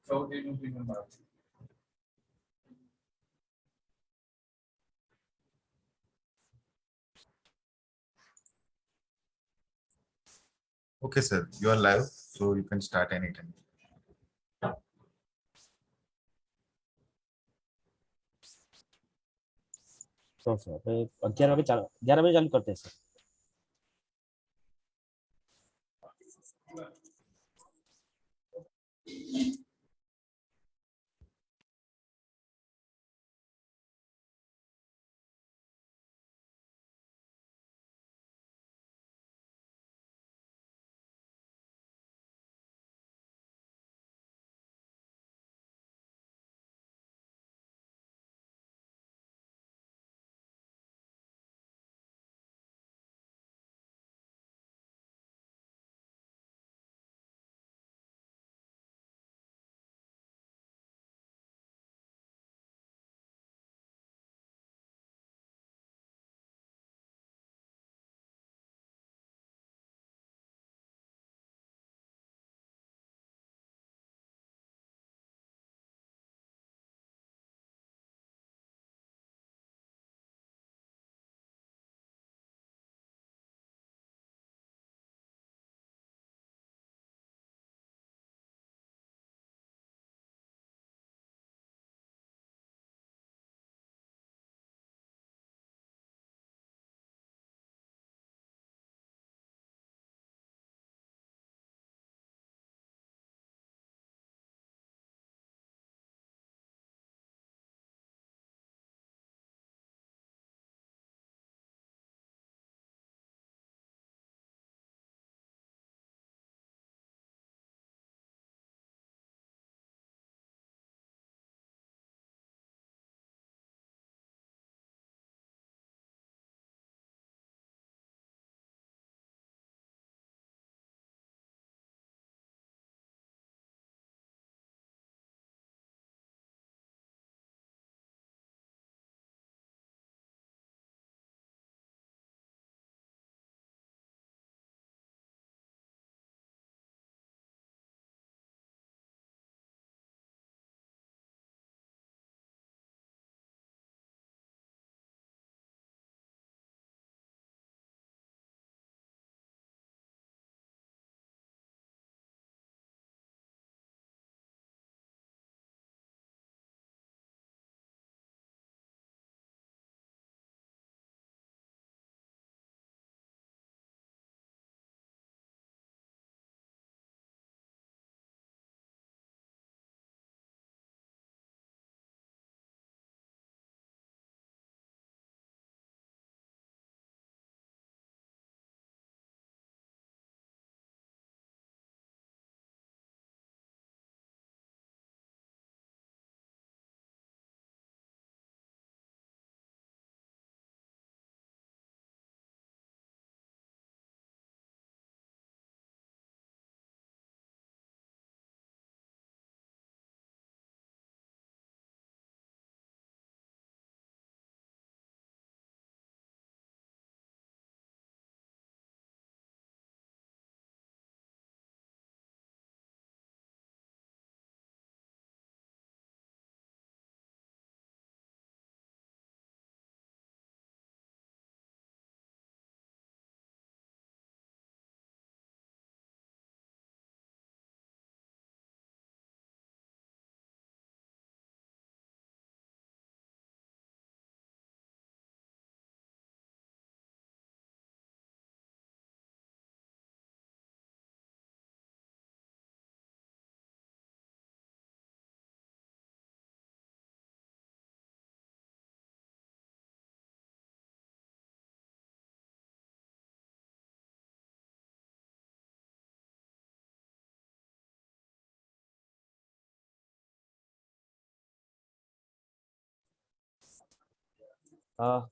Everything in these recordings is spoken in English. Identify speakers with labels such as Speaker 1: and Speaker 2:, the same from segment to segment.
Speaker 1: Okay, sir, you are live, so you can start anytime.
Speaker 2: तो sir 11 बजे चालू करते हैं sir.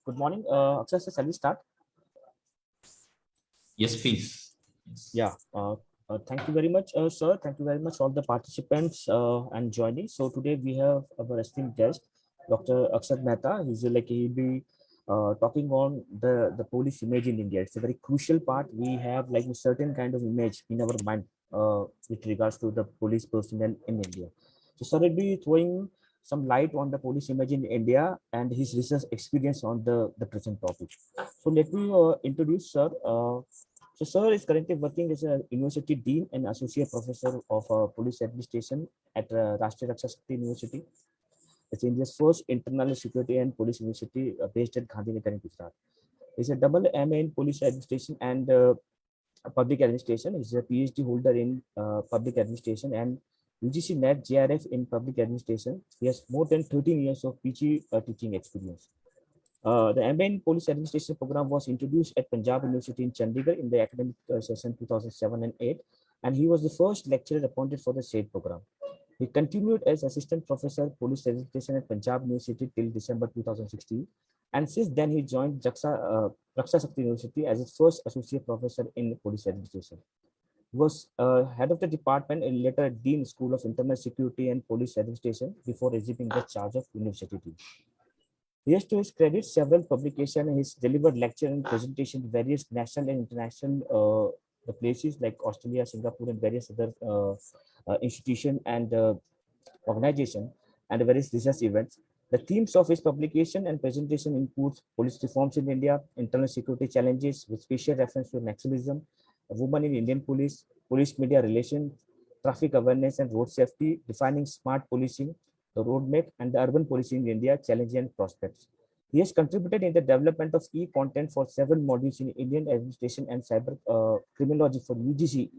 Speaker 2: Good morning. Akshay, sir, shall we start?
Speaker 3: Yes, please.
Speaker 2: Yeah. Thank you very much, sir. Thank you very much, all the participants and joining. So today we have our esteemed guest, Dr. Akshat Mehta. He'll be talking on the police image in India. It's a very crucial part. We have like a certain kind of image in our mind with regards to the police personnel in India. So sir will be throwing some light on the police image in India and his research experience on the present topic. So let me introduce sir. So sir is currently working as a university dean and associate professor of police administration at Rashtriya Raksha Shakti University. It's India's first internal security and police university based at Gandhinagar in Gujarat. He's a double MA in police administration and public administration. He's a PhD holder in public administration and UGC NET JRF in public administration. He has more than 13 years of PG teaching experience. The MA in Police Administration program was introduced at Punjab University in Chandigarh in the academic session 2007 and 8, and he was the first lecturer appointed for the same program. He continued as assistant professor police administration at Punjab University till December 2016, and since then he joined Raksha Shakti University as its first associate professor in police administration. He was head of the department and later Dean School of Internal Security and Police Administration before assuming the charge of university. He has to his credit several publications and he's delivered lecture and presentation to various national and international places like Australia, Singapore, and various other institutions and organizations and various research events. The themes of his publication and presentation includes police reforms in India, internal security challenges with special reference to nationalism, women in Indian police, police media relations, traffic awareness and road safety, defining smart policing, the roadmap, and the urban policing in India, challenges and prospects. He has contributed in the development of e-content for several modules in Indian administration and cyber criminology for UGC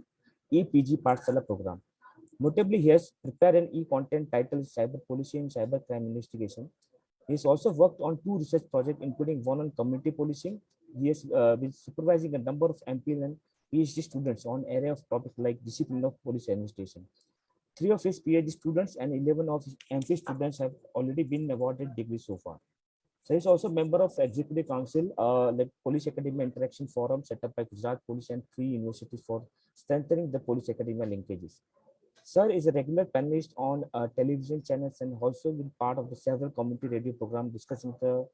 Speaker 2: EPG Pathshala program. Notably, he has prepared an e-content titled Cyber Policing and Cyber Crime Investigation. He has also worked on 2 research projects, including one on community policing. He has been supervising a number of MPhil and PhD students on area of topics like discipline of police administration. 3 of his PhD students and 11 of his MPhil students have already been awarded degrees so far. So he's also a member of Executive Council, like Police Academy Interaction Forum set up by Gujarat Police and 3 universities for strengthening the police academy linkages. Sir is a regular panelist on television channels and also been part of the several community radio programs discussing the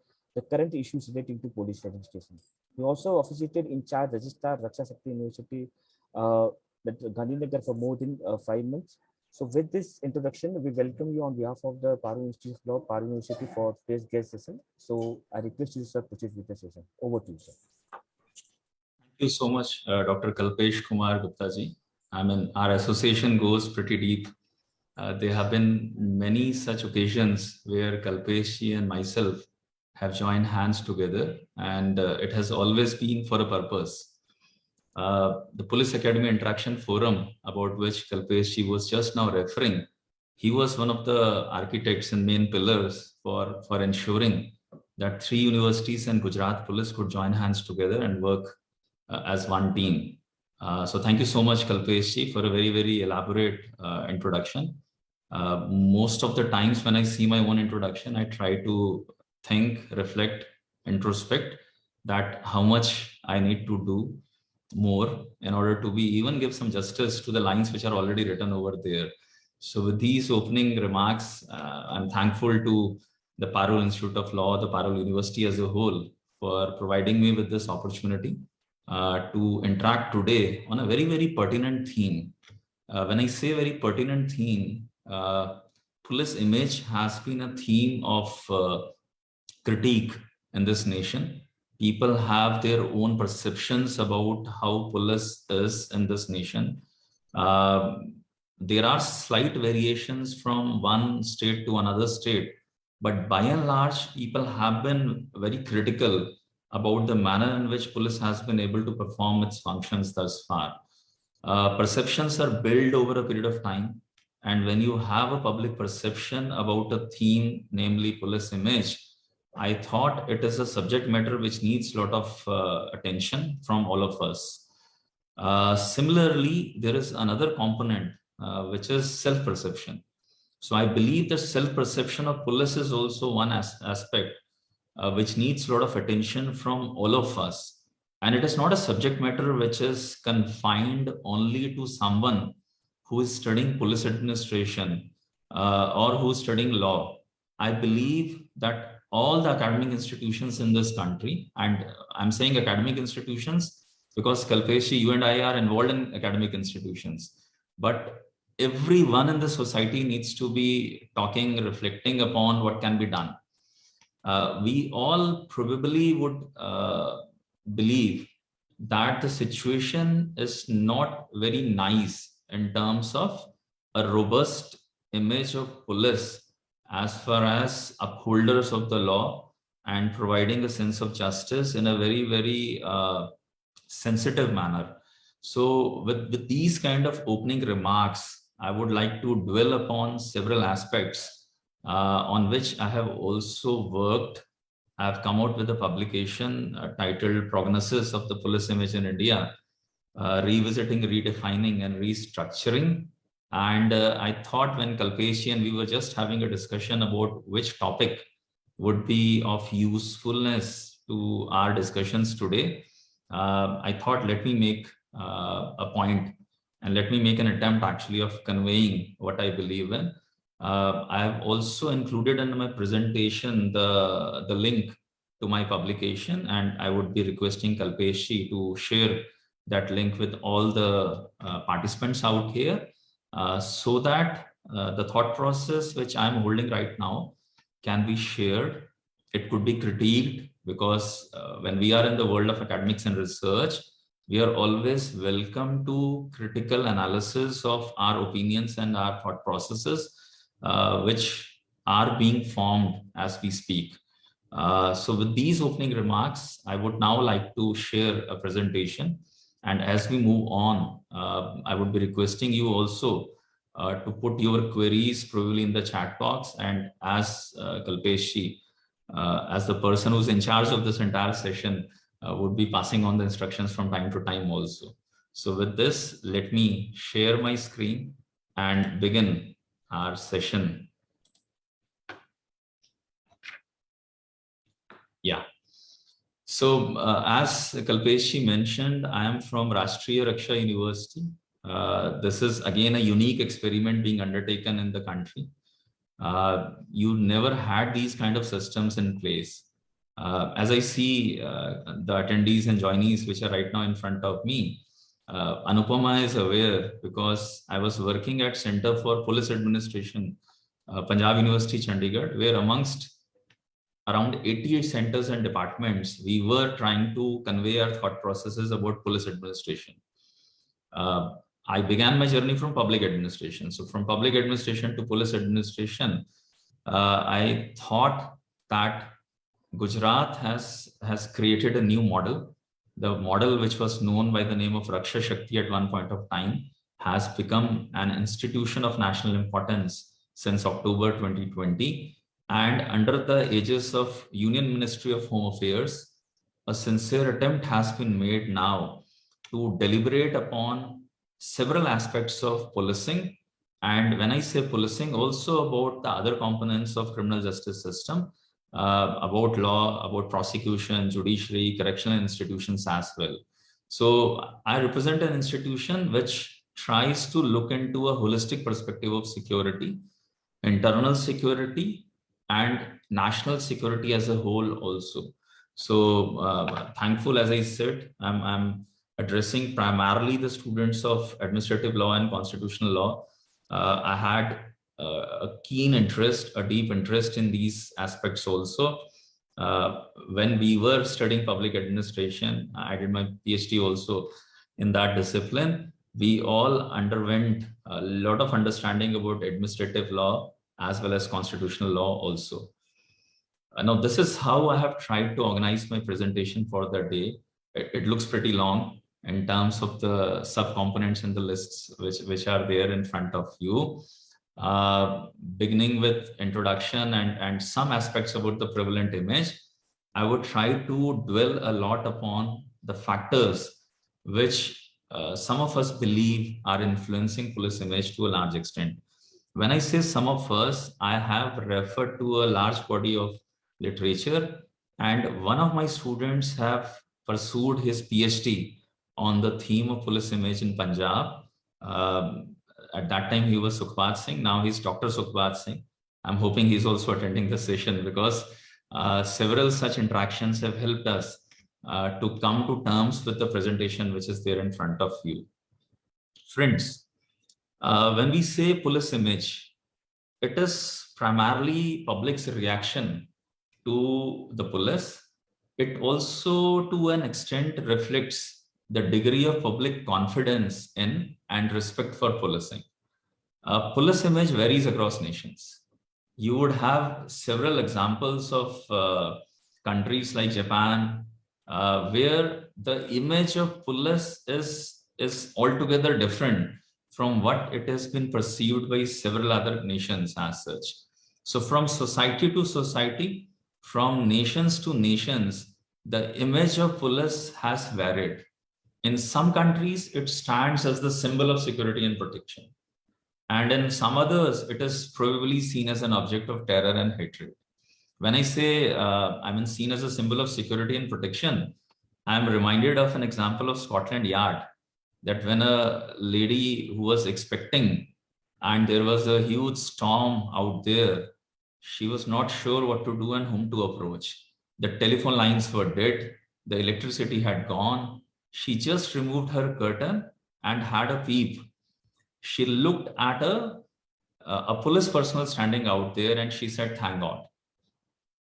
Speaker 2: current issues relating to police administration. He also officiated in charge Registrar Raksha Shakti University at Gandhinagar for more than 5 months. So with this introduction, we welcome you on behalf of the Paru Institute of Law, Paru University for today's guest session. So I request you, sir, proceed with the session. Over to you, sir.
Speaker 3: Thank you so much, Dr. Kalpesh Kumar Gupta ji. I mean, our association goes pretty deep. There have been many such occasions where Kalpesh ji and myself have joined hands together, and it has always been for a purpose. The Police Academy Interaction Forum, about which Kalpesh ji was just now referring, he was one of the architects and main pillars for ensuring that 3 universities and Gujarat Police could join hands together and work as one team. So thank you so much, Kalpesh ji, for a very, very elaborate introduction. Most of the times when I see my own introduction, I try to think, reflect, introspect that how much I need to do more in order to be even give some justice to the lines which are already written over there. So with these opening remarks, I'm thankful to the Parul Institute of Law, the Parul University as a whole, for providing me with this opportunity to interact today on a very, very pertinent theme. When I say very pertinent theme, police image has been a theme of critique in this nation. People have their own perceptions about how police is in this nation. There are slight variations from one state to another state, but by and large, people have been very critical about the manner in which police has been able to perform its functions thus far. Perceptions are built over a period of time, and when you have a public perception about a theme, namely police image, I thought it is a subject matter which needs a lot of attention from all of us. Similarly, there is another component which is self-perception. So I believe that self-perception of police is also one aspect which needs a lot of attention from all of us. And it is not a subject matter which is confined only to someone who is studying police administration or who is studying law. I believe that all the academic institutions in this country, and I'm saying academic institutions because Kalpesh, you and I are involved in academic institutions, but everyone in the society needs to be talking, reflecting upon what can be done. We all probably would believe that the situation is not very nice in terms of a robust image of police as far as upholders of the law and providing a sense of justice in a very, very sensitive manner. So with these kind of opening remarks, I would like to dwell upon several aspects on which I have also worked. I've come out with a publication titled Prognosis of the Police Image in India, Revisiting, Redefining and Restructuring. And I thought when Kalpesh and we were just having a discussion about which topic would be of usefulness to our discussions today, I thought let me make a point and let me make an attempt actually of conveying what I believe in. I have also included in my presentation the link to my publication, and I would be requesting Kalpesh to share that link with all the participants out here so that the thought process which I'm holding right now can be shared. It could be critiqued because when we are in the world of academics and research, we are always welcome to critical analysis of our opinions and our thought processes, which are being formed as we speak. So with these opening remarks, I would now like to share a presentation. And as we move on, I would be requesting you also to put your queries probably in the chat box. And as Kalpesh, as the person who's in charge of this entire session, would be passing on the instructions from time to time also. So with this, let me share my screen and begin our session. Yeah. So as Kalpesh mentioned, I am from Rashtriya Raksha University. This is again a unique experiment being undertaken in the country. You never had these kind of systems in place. As I see the attendees and joinees which are right now in front of me, Anupama is aware because I was working at Center for Police Administration, Punjab University, Chandigarh, where amongst around 88 centers and departments, we were trying to convey our thought processes about police administration. I began my journey from public administration. So from public administration to police administration, I thought that Gujarat has created a new model. The model which was known by the name of Raksha Shakti at one point of time has become an institution of national importance since October 2020. And under the aegis of Union Ministry of Home Affairs, a sincere attempt has been made now to deliberate upon several aspects of policing. And when I say policing, also about the other components of criminal justice system, about law, about prosecution, judiciary, correctional institutions as well. So I represent an institution which tries to look into a holistic perspective of security, internal security, and national security as a whole also. So thankful, as I said, I'm addressing primarily the students of administrative law and constitutional law. I had a keen interest, a deep interest in these aspects also. When we were studying public administration, I did my PhD also in that discipline. We all underwent a lot of understanding about administrative law as well as constitutional law also. Now, this is how I have tried to organize my presentation for the day. It looks pretty long in terms of the subcomponents and the lists which are there in front of you. Beginning with introduction and some aspects about the prevalent image, I would try to dwell a lot upon the factors which some of us believe are influencing police image to a large extent. When I say some of us, I have referred to a large body of literature, and one of my students have pursued his PhD on the theme of police image in Punjab. At that time, he was Sukhpal Singh. Now he's Dr. Sukhpal Singh. I'm hoping he's also attending the session because several such interactions have helped us to come to terms with the presentation which is there in front of you. Friends, When we say police image, it is primarily public's reaction to the police. It also, to an extent, reflects the degree of public confidence in and respect for policing. Police image varies across nations. You would have several examples of countries like Japan, where the image of police is altogether different from what it has been perceived by several other nations as such. So from society to society, from nations to nations, the image of police has varied. In some countries, it stands as the symbol of security and protection. And in some others, it is probably seen as an object of terror and hatred. When I say seen as a symbol of security and protection, I'm reminded of an example of Scotland Yard, that when a lady who was expecting and there was a huge storm out there, she was not sure what to do and whom to approach. The telephone lines were dead, the electricity had gone. She just removed her curtain and had a peep. She looked at a police personnel standing out there and she said, "Thank God."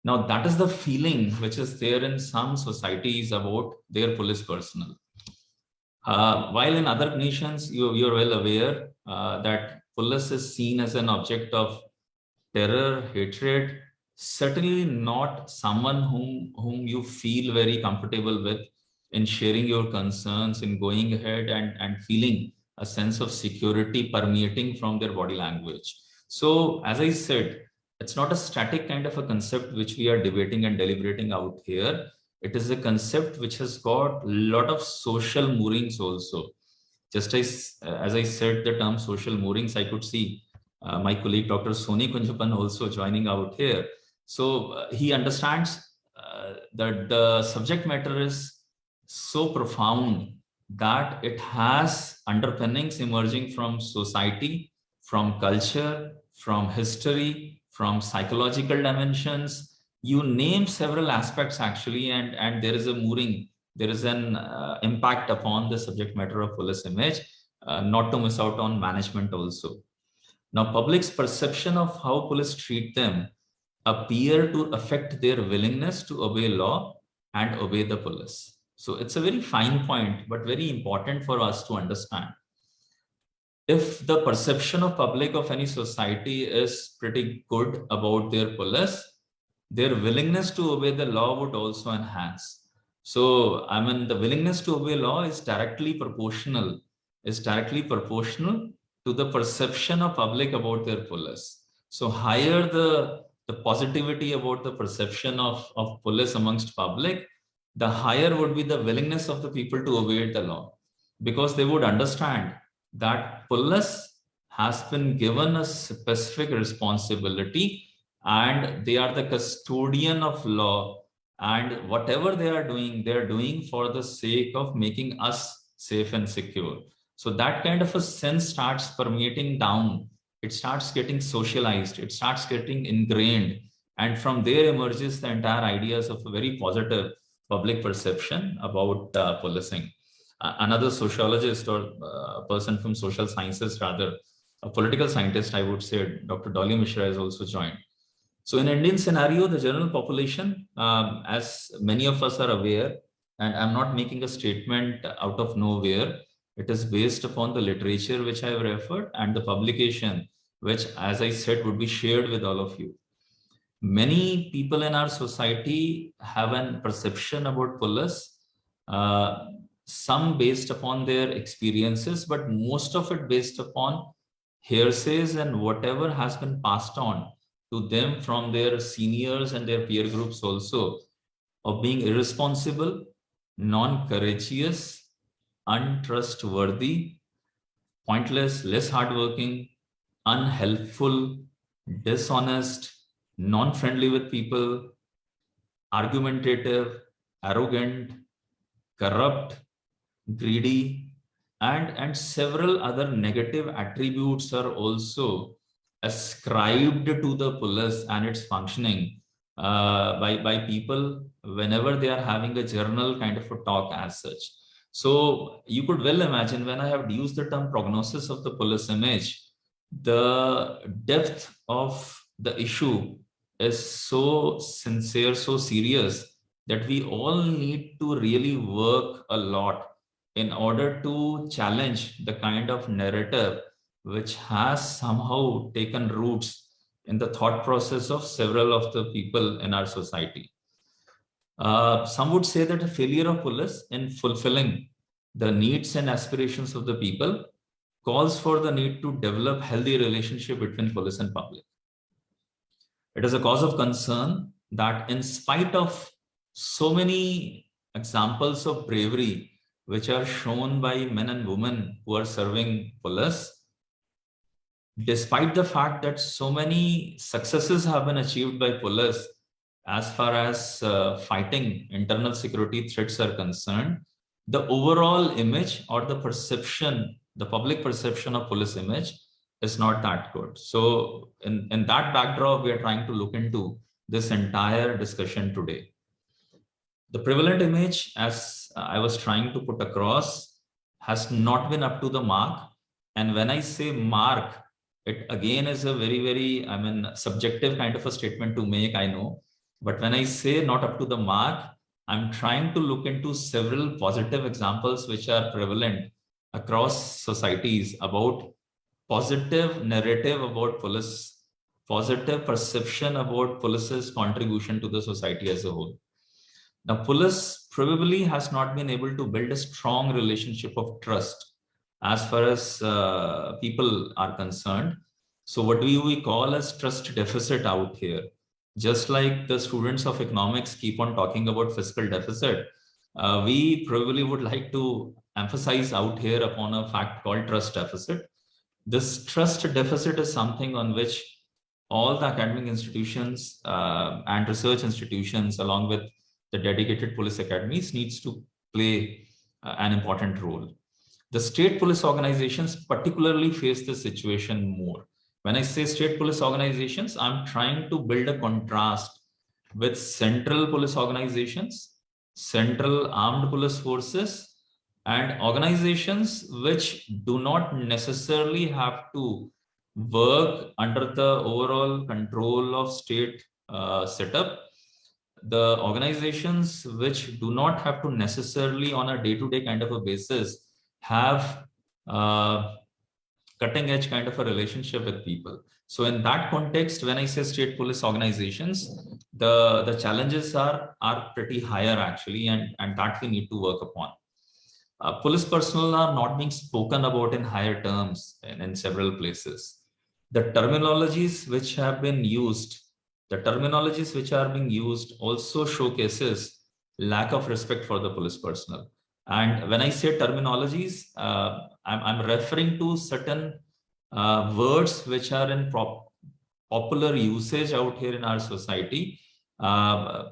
Speaker 3: Now, that is the feeling which is there in some societies about their police personnel. While in other nations, you're well aware that police is seen as an object of terror, hatred, certainly not someone whom you feel very comfortable with in sharing your concerns, in going ahead and feeling a sense of security permeating from their body language. So, as I said, it's not a static kind of a concept which we are debating and deliberating out here. It is a concept which has got a lot of social moorings also. Just as I said the term social moorings, I could see my colleague Dr. Soni Kunjapan also joining out here. So he understands that the subject matter is so profound that it has underpinnings emerging from society, from culture, from history, from psychological dimensions. You name several aspects actually, and there is a mooring, there is an impact upon the subject matter of police image, not to miss out on management also. Now, public's perception of how police treat them appear to affect their willingness to obey law and obey the police. So it's a very fine point, but very important for us to understand. If the perception of public of any society is pretty good about their police, their willingness to obey the law would also enhance. So, the willingness to obey law is directly proportional to the perception of public about their police. So higher the positivity about the perception of police amongst public, the higher would be the willingness of the people to obey the law, because they would understand that police has been given a specific responsibility and they are the custodian of law, and whatever they are doing for the sake of making us safe and secure. So that kind of a sense starts permeating down. It starts getting socialized. It starts getting ingrained. And from there emerges the entire ideas of a very positive public perception about policing. Another sociologist or a person from social sciences, rather, a political scientist, I would say, Dr. Dolly Mishra has also joined. So in Indian scenario, the general population, as many of us are aware, and I'm not making a statement out of nowhere, it is based upon the literature which I have referred and the publication, which, as I said, would be shared with all of you. Many people in our society have a perception about police, some based upon their experiences, but most of it based upon hearsays and whatever has been passed on to them from their seniors and their peer groups also, of being irresponsible, non-courageous, untrustworthy, pointless, less hardworking, unhelpful, dishonest, non-friendly with people, argumentative, arrogant, corrupt, greedy, and several other negative attributes are also ascribed to the police and its functioning by people whenever they are having a journal kind of a talk as such. So you could well imagine when I have used the term prognosis of the police image, the depth of the issue is so sincere, so serious, that we all need to really work a lot in order to challenge the kind of narrative which has somehow taken roots in the thought process of several of the people in our society. Some would say that a failure of police in fulfilling the needs and aspirations of the people calls for the need to develop healthy relationship between police and public. It is a cause of concern that in spite of so many examples of bravery which are shown by men and women who are serving police, despite the fact that so many successes have been achieved by police as far as fighting internal security threats are concerned, the overall image or the perception, the public perception of police image is not that good. So in that backdrop, we are trying to look into this entire discussion today. The prevalent image, as I was trying to put across, has not been up to the mark. And when I say mark, it again is a very, subjective kind of a statement to make, I know. But when I say not up to the mark, I'm trying to look into several positive examples which are prevalent across societies about positive narrative about police, positive perception about police's contribution to the society as a whole. Now, police probably has not been able to build a strong relationship of trust as far as people are concerned. So what do we call as trust deficit out here? Just like the students of economics keep on talking about fiscal deficit, we probably would like to emphasize out here upon a fact called trust deficit. This trust deficit is something on which all the academic institutions and research institutions, along with the dedicated police academies, needs to play an important role. The state police organizations particularly face this situation more. When I say state police organizations, I'm trying to build a contrast with central police organizations, central armed police forces, and organizations which do not necessarily have to work under the overall control of state setup. The organizations which do not have to necessarily on a day-to-day kind of a basis have cutting edge kind of a relationship with people. So in that context, when I say state police organizations, the challenges are pretty higher actually, and that we need to work upon. Police personnel are not being spoken about in higher terms in several places. The terminologies which have been used, the terminologies which are being used also showcases lack of respect for the police personnel. And when I say terminologies, I'm referring to certain words which are in popular usage out here in our society.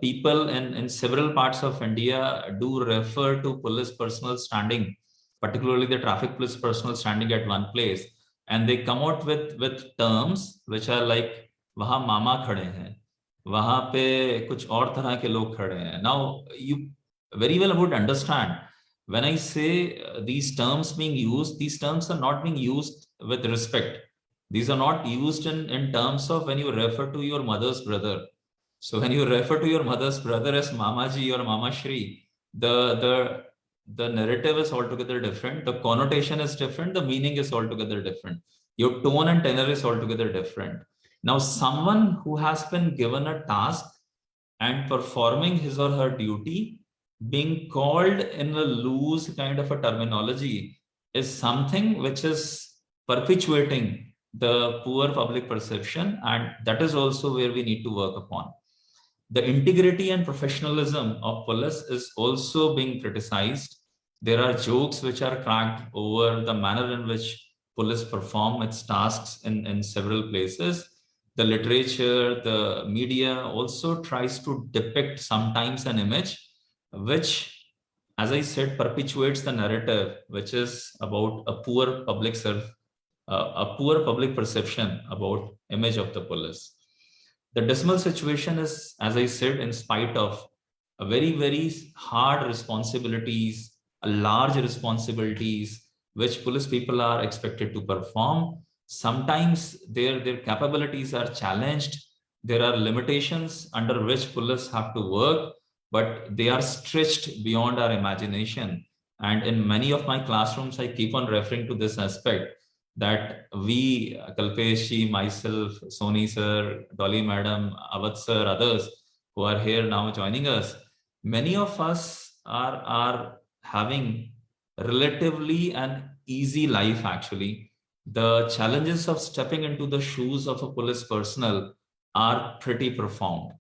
Speaker 3: People in several parts of India do refer to police personnel standing, particularly the traffic police personnel standing at one place, and they come out with terms which are like वहां मामा खड़े हैं, वहां पे कुछ और तरह के लोग खड़े हैं. Now you very well would understand when I say these terms being used, these terms are not being used with respect. These are not used in terms of when you refer to your mother's brother. So when you refer to your mother's brother as Mamaji or Mama Shri, the narrative is altogether different. The connotation is different. The meaning is altogether different. Your tone and tenor is altogether different. Now, someone who has been given a task and performing his or her duty, being called in a loose kind of a terminology is something which is perpetuating the poor public perception, and that is also where we need to work upon. The integrity and professionalism of police is also being criticized. There are jokes which are cracked over the manner in which police perform its tasks in several places. The literature, the media also tries to depict sometimes an image which, as I said, perpetuates the narrative, which is about a poor public perception about image of the police. The dismal situation is, as I said, in spite of a very hard responsibilities large responsibilities which police people are expected to perform. Sometimes their capabilities are challenged. There are limitations under which police have to work, but they are stretched beyond our imagination. And in many of my classrooms, I keep on referring to this aspect that we, Kalpesh, myself, Soni sir, Dolly madam, Avat sir, others who are here now joining us, many of us are having relatively an easy life actually. The challenges of stepping into the shoes of a police personnel are pretty profound.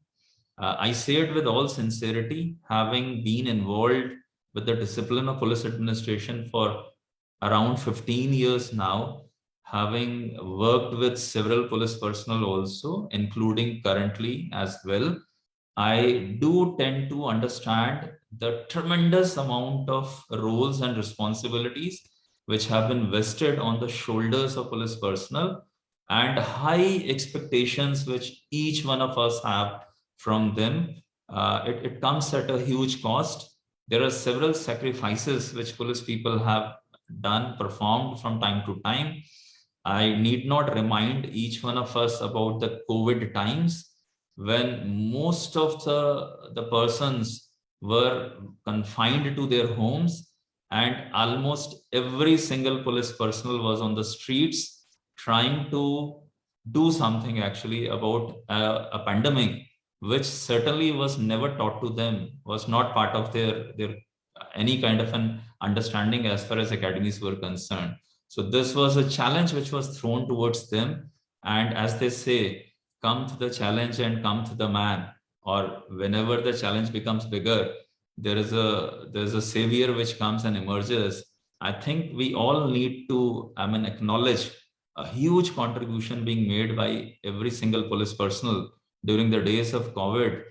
Speaker 3: I say it with all sincerity, having been involved with the discipline of police administration for around 15 years now, having worked with several police personnel also, including currently as well. I do tend to understand the tremendous amount of roles and responsibilities which have been vested on the shoulders of police personnel and high expectations which each one of us have from them. It comes at a huge cost. There are several sacrifices which police people have done, performed from time to time. I need not remind each one of us about the COVID times when most of the persons were confined to their homes and almost every single police personnel was on the streets trying to do something actually about a pandemic which certainly was never taught to them, was not part of their any kind of an understanding as far as academies were concerned. So this was a challenge which was thrown towards them, and as they say, come to the challenge and come to the man, or whenever the challenge becomes bigger, there's a savior which comes and emerges. I think we all need to, I mean, acknowledge a huge contribution being made by every single police personnel during the days of COVID,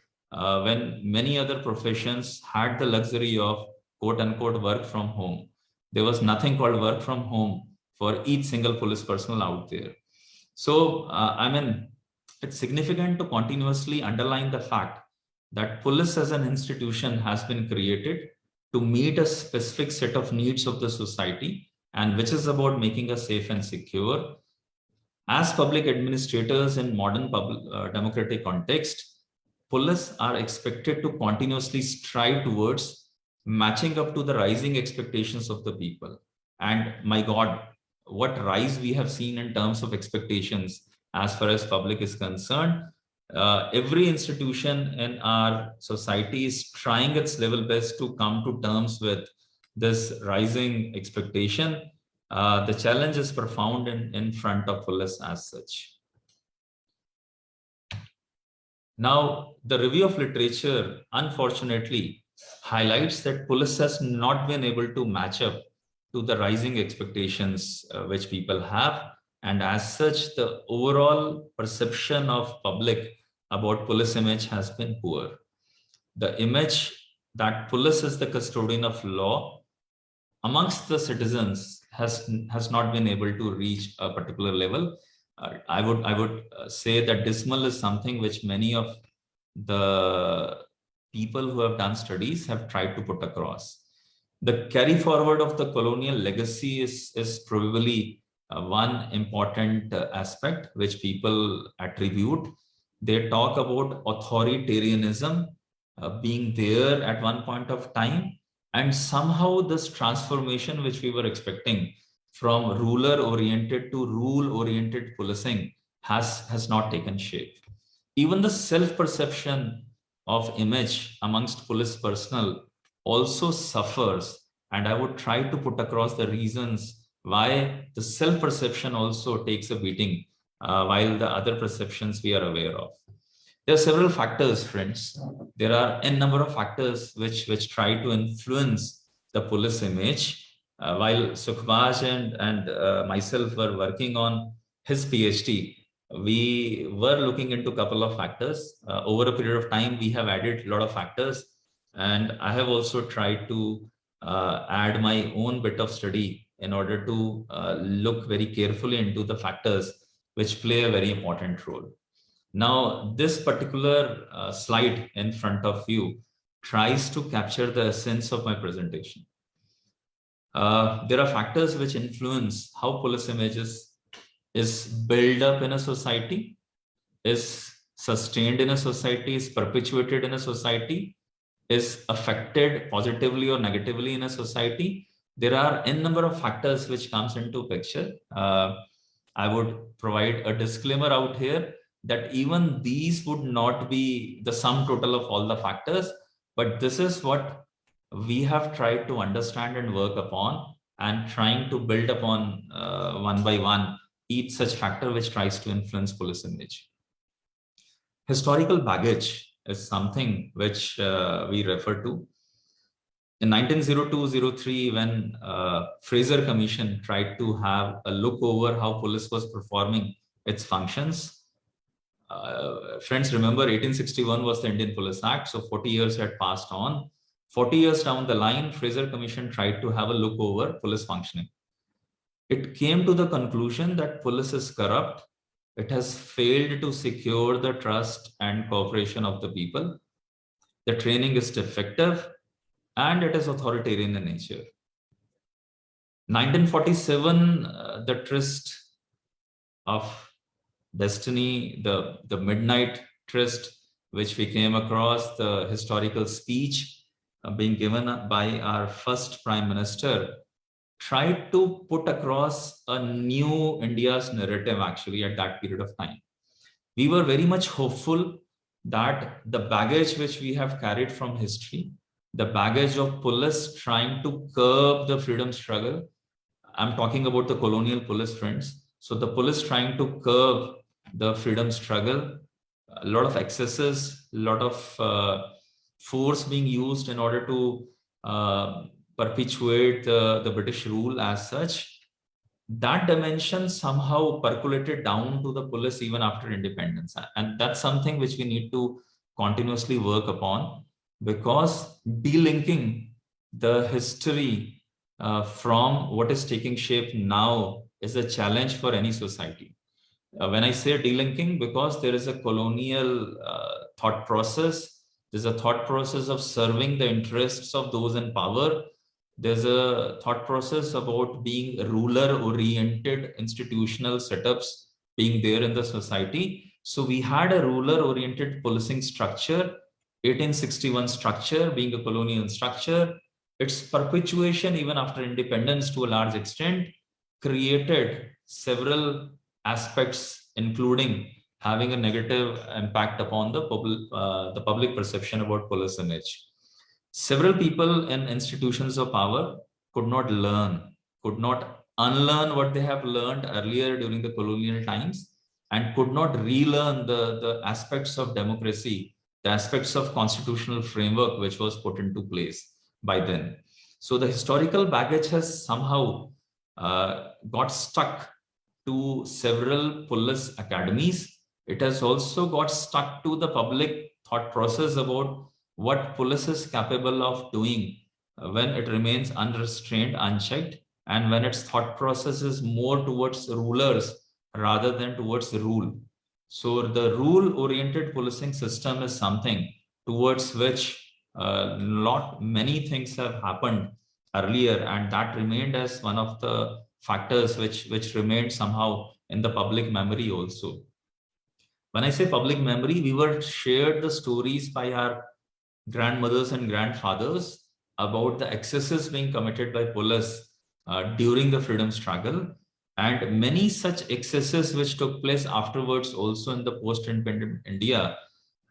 Speaker 3: when many other professions had the luxury of quote unquote work from home. There was nothing called work from home for each single police personnel out there. So, I mean, it's significant to continuously underline the fact that police as an institution has been created to meet a specific set of needs of the society, and which is about making us safe and secure. As public administrators in modern democratic context, police are expected to continuously strive towards matching up to the rising expectations of the people. And my God, what rise we have seen in terms of expectations as far as public is concerned. Every institution in our society is trying its level best to come to terms with this rising expectation. The challenge is profound in front of police as such. Now, the review of literature, unfortunately, highlights that police has not been able to match up to the rising expectations which people have. And as such, the overall perception of public about police image has been poor. The image that police is the custodian of law amongst the citizens has not been able to reach a particular level. I would say that dismal is something which many of the people who have done studies have tried to put across. The carry forward of the colonial legacy is probably one important aspect which people attribute. They talk about authoritarianism being there at one point of time, and somehow this transformation which we were expecting from ruler-oriented to rule-oriented policing has not taken shape. Even the self-perception of image amongst police personnel also suffers, and I would try to put across the reasons why the self-perception also takes a beating while the other perceptions we are aware of. There are several factors, friends. There are n number of factors which try to influence the police image. While Sukhbaj and myself were working on his PhD, we were looking into a couple of factors. Over a period of time, we have added a lot of factors, and I have also tried to add my own bit of study in order to look very carefully into the factors which play a very important role. Now, this particular slide in front of you tries to capture the essence of my presentation. There are factors which influence how police images is built up in a society, is sustained in a society, is perpetuated in a society, is affected positively or negatively in a society. There are n number of factors which comes into picture. I would provide a disclaimer out here that even these would not be the sum total of all the factors, but this is what we have tried to understand and work upon, and trying to build upon one by one each such factor which tries to influence police image. Historical baggage is something which we refer to. In 1902-03, when Fraser Commission tried to have a look over how police was performing its functions, friends remember 1861 was the Indian Police Act, so 40 years had passed on. 40 years down the line, Fraser Commission tried to have a look over police functioning. It came to the conclusion that police is corrupt. It has failed to secure the trust and cooperation of the people. The training is defective and it is authoritarian in nature. 1947, the tryst of destiny, the midnight tryst, which we came across, the historical speech being given by our first Prime Minister, tried to put across a new India's narrative actually at that period of time. We were very much hopeful that the baggage which we have carried from history, the baggage of police trying to curb the freedom struggle, I'm talking about the colonial police, friends. So the police trying to curb the freedom struggle, a lot of excesses, a lot of force being used in order to perpetuate the British rule as such. That dimension somehow percolated down to the police even after independence. And that's something which we need to continuously work upon, because delinking the history from what is taking shape now is a challenge for any society. When I say delinking, because there is a colonial thought process, there's a thought process of serving the interests of those in power. There's a thought process about being ruler-oriented institutional setups being there in the society. So we had a ruler-oriented policing structure, 1861 structure being a colonial structure. Its perpetuation even after independence to a large extent created several aspects, including having a negative impact upon the public perception about police image. Several people in institutions of power could not learn, could not unlearn what they have learned earlier during the colonial times, and could not relearn the aspects of democracy, the aspects of constitutional framework which was put into place by then. So the historical baggage has somehow got stuck to several police academies. It has also got stuck to the public thought process about what police is capable of doing when it remains unrestrained, unchecked, and when its thought process is more towards rulers rather than towards rule. So the rule-oriented policing system is something towards which many things have happened earlier, and that remained as one of the factors which remained somehow in the public memory also. When I say public memory, we were shared the stories by our grandmothers and grandfathers about the excesses being committed by police during the freedom struggle, and many such excesses which took place afterwards also in the post-independent India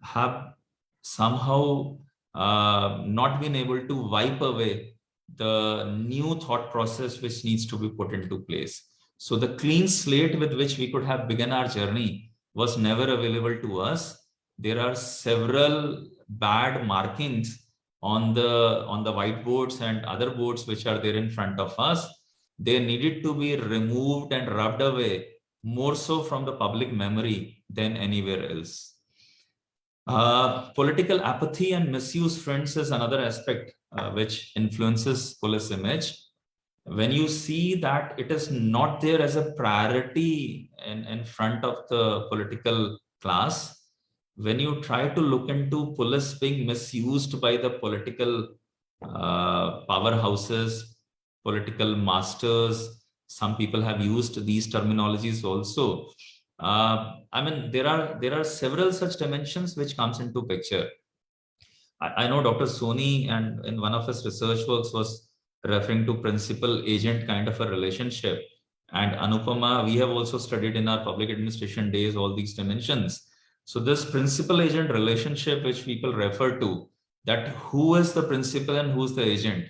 Speaker 3: have somehow not been able to wipe away the new thought process which needs to be put into place. So the clean slate with which we could have begun our journey was never available to us. There are several bad markings on the whiteboards and other boards which are there in front of us. They needed to be removed and rubbed away, more so from the public memory than anywhere else. Political apathy and misuse, friends, is another aspect which influences police image. When you see that it is not there as a priority in front of the political class, when you try to look into police being misused by the political powerhouses, political masters. Some people have used these terminologies also. I mean, there are several such dimensions which comes into picture. I know Dr. Soni, and in one of his research works, was referring to principal agent kind of a relationship. And Anupama, we have also studied in our public administration days all these dimensions. So this principal agent relationship, which people refer to, that who is the principal and who's the agent,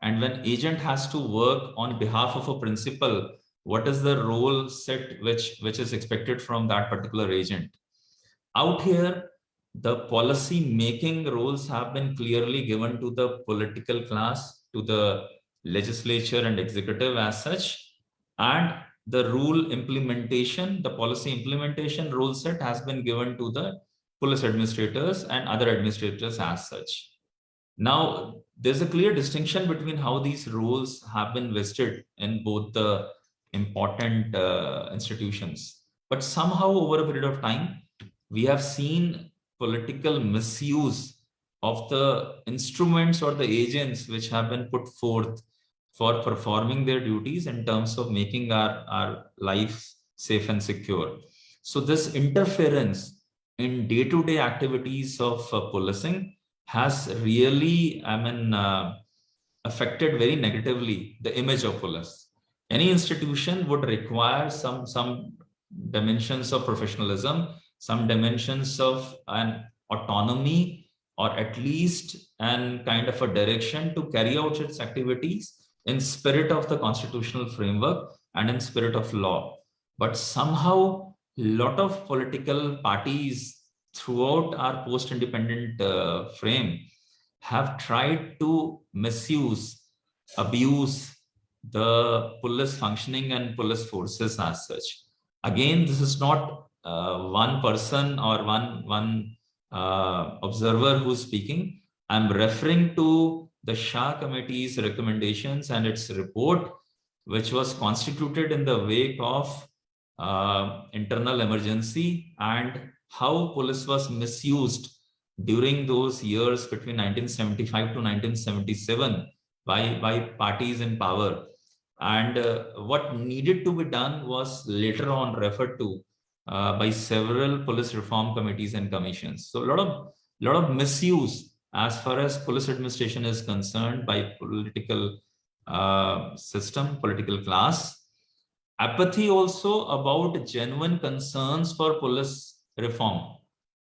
Speaker 3: and when agent has to work on behalf of a principal, what is the role set which is expected from that particular agent? Out here, the policy making roles have been clearly given to the political class, to the legislature and executive as such, and the rule implementation, the policy implementation rule set has been given to the police administrators and other administrators as such. Now, there's a clear distinction between how these roles have been vested in both the important institutions. But somehow over a period of time, we have seen political misuse of the instruments or the agents which have been put forth for performing their duties in terms of making our lives safe and secure. So this interference in day-to-day activities of policing has really, affected very negatively the image of police. Any institution would require some dimensions of professionalism, some dimensions of an autonomy, or at least an kind of a direction to carry out its activities in spirit of the constitutional framework and in spirit of law. But somehow, a lot of political parties throughout our post-independent frame have tried to misuse, abuse the police functioning and police forces as such. Again, this is not one person or one observer who's speaking. I'm referring to the Shah Committee's recommendations and its report, which was constituted in the wake of internal emergency and how police was misused during those years between 1975 to 1977 by parties in power. And what needed to be done was later on referred to by several police reform committees and commissions. So a lot of misuse as far as police administration is concerned by political system, political class. Apathy also about genuine concerns for police reform,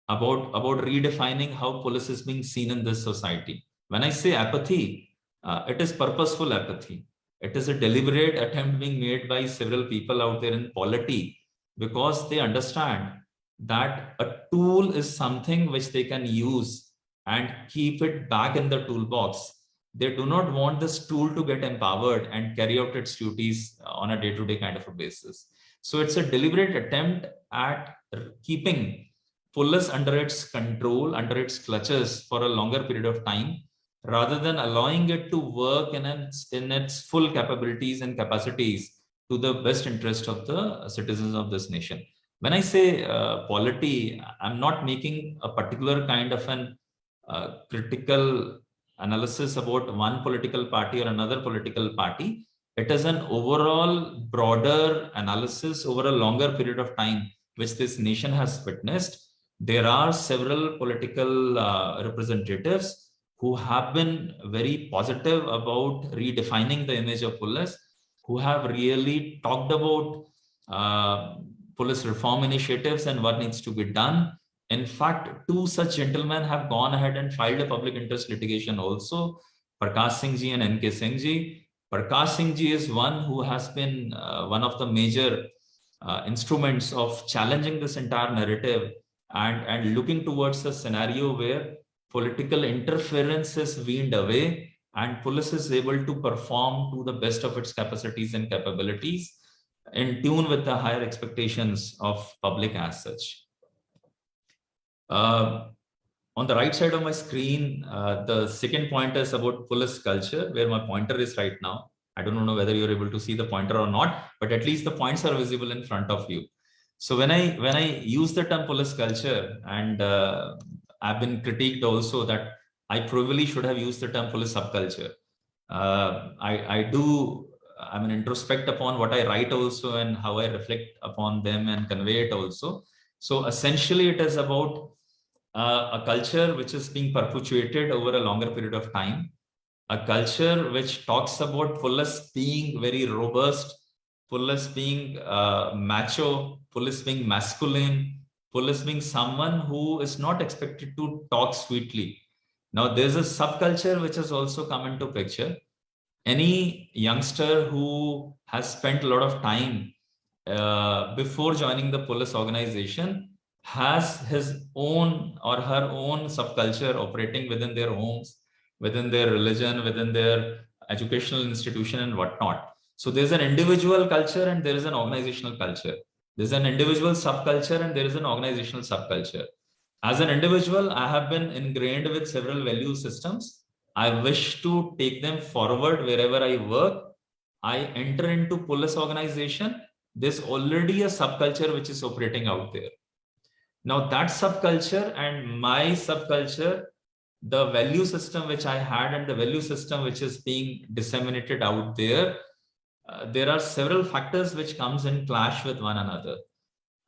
Speaker 3: about redefining how police is being seen in this society. When I say apathy, it is purposeful apathy. It is a deliberate attempt being made by several people out there in polity, because they understand that a tool is something which they can use and keep it back in the toolbox. They do not want this tool to get empowered and carry out its duties on a day-to-day kind of a basis. So it's a deliberate attempt at keeping police under its control, under its clutches for a longer period of time, rather than allowing it to work in its full capabilities and capacities to the best interest of the citizens of this nation. When I say polity, I'm not making a particular kind of an critical analysis about one political party or another political party. It is an overall broader analysis over a longer period of time, which this nation has witnessed. There are several political representatives who have been very positive about redefining the image of police, who have really talked about police reform initiatives and what needs to be done. In fact, two such gentlemen have gone ahead and filed a public interest litigation also, Prakash Singh ji and NK Singh ji. Prakash Singh ji is one who has been one of the major instruments of challenging this entire narrative and looking towards a scenario where political interference is weaned away and police is able to perform to the best of its capacities and capabilities in tune with the higher expectations of public as such. On the right side of my screen, the second pointer is about police culture, where my pointer is right now. I don't know whether you're able to see the pointer or not, but at least the points are visible in front of you. So when I use the term police culture, and I've been critiqued also that I probably should have used the term police subculture. I do, I mean, introspect upon what I write also and how I reflect upon them and convey it also. So essentially, it is about a culture which is being perpetuated over a longer period of time, a culture which talks about police being very robust, police being macho, police being masculine, police being someone who is not expected to talk sweetly. Now, there's a subculture which has also come into picture. Any youngster who has spent a lot of time before joining the police organization has his own or her own subculture operating within their homes, within their religion, within their educational institution and whatnot. So there's an individual culture and there is an organizational culture. There's an individual subculture and there is an organizational subculture. As an individual, I have been ingrained with several value systems. I wish to take them forward wherever I work. I enter into police organization. There's already a subculture which is operating out there. Now that subculture and my subculture, the value system which I had and the value system which is being disseminated out there, there are several factors which comes in clash with one another.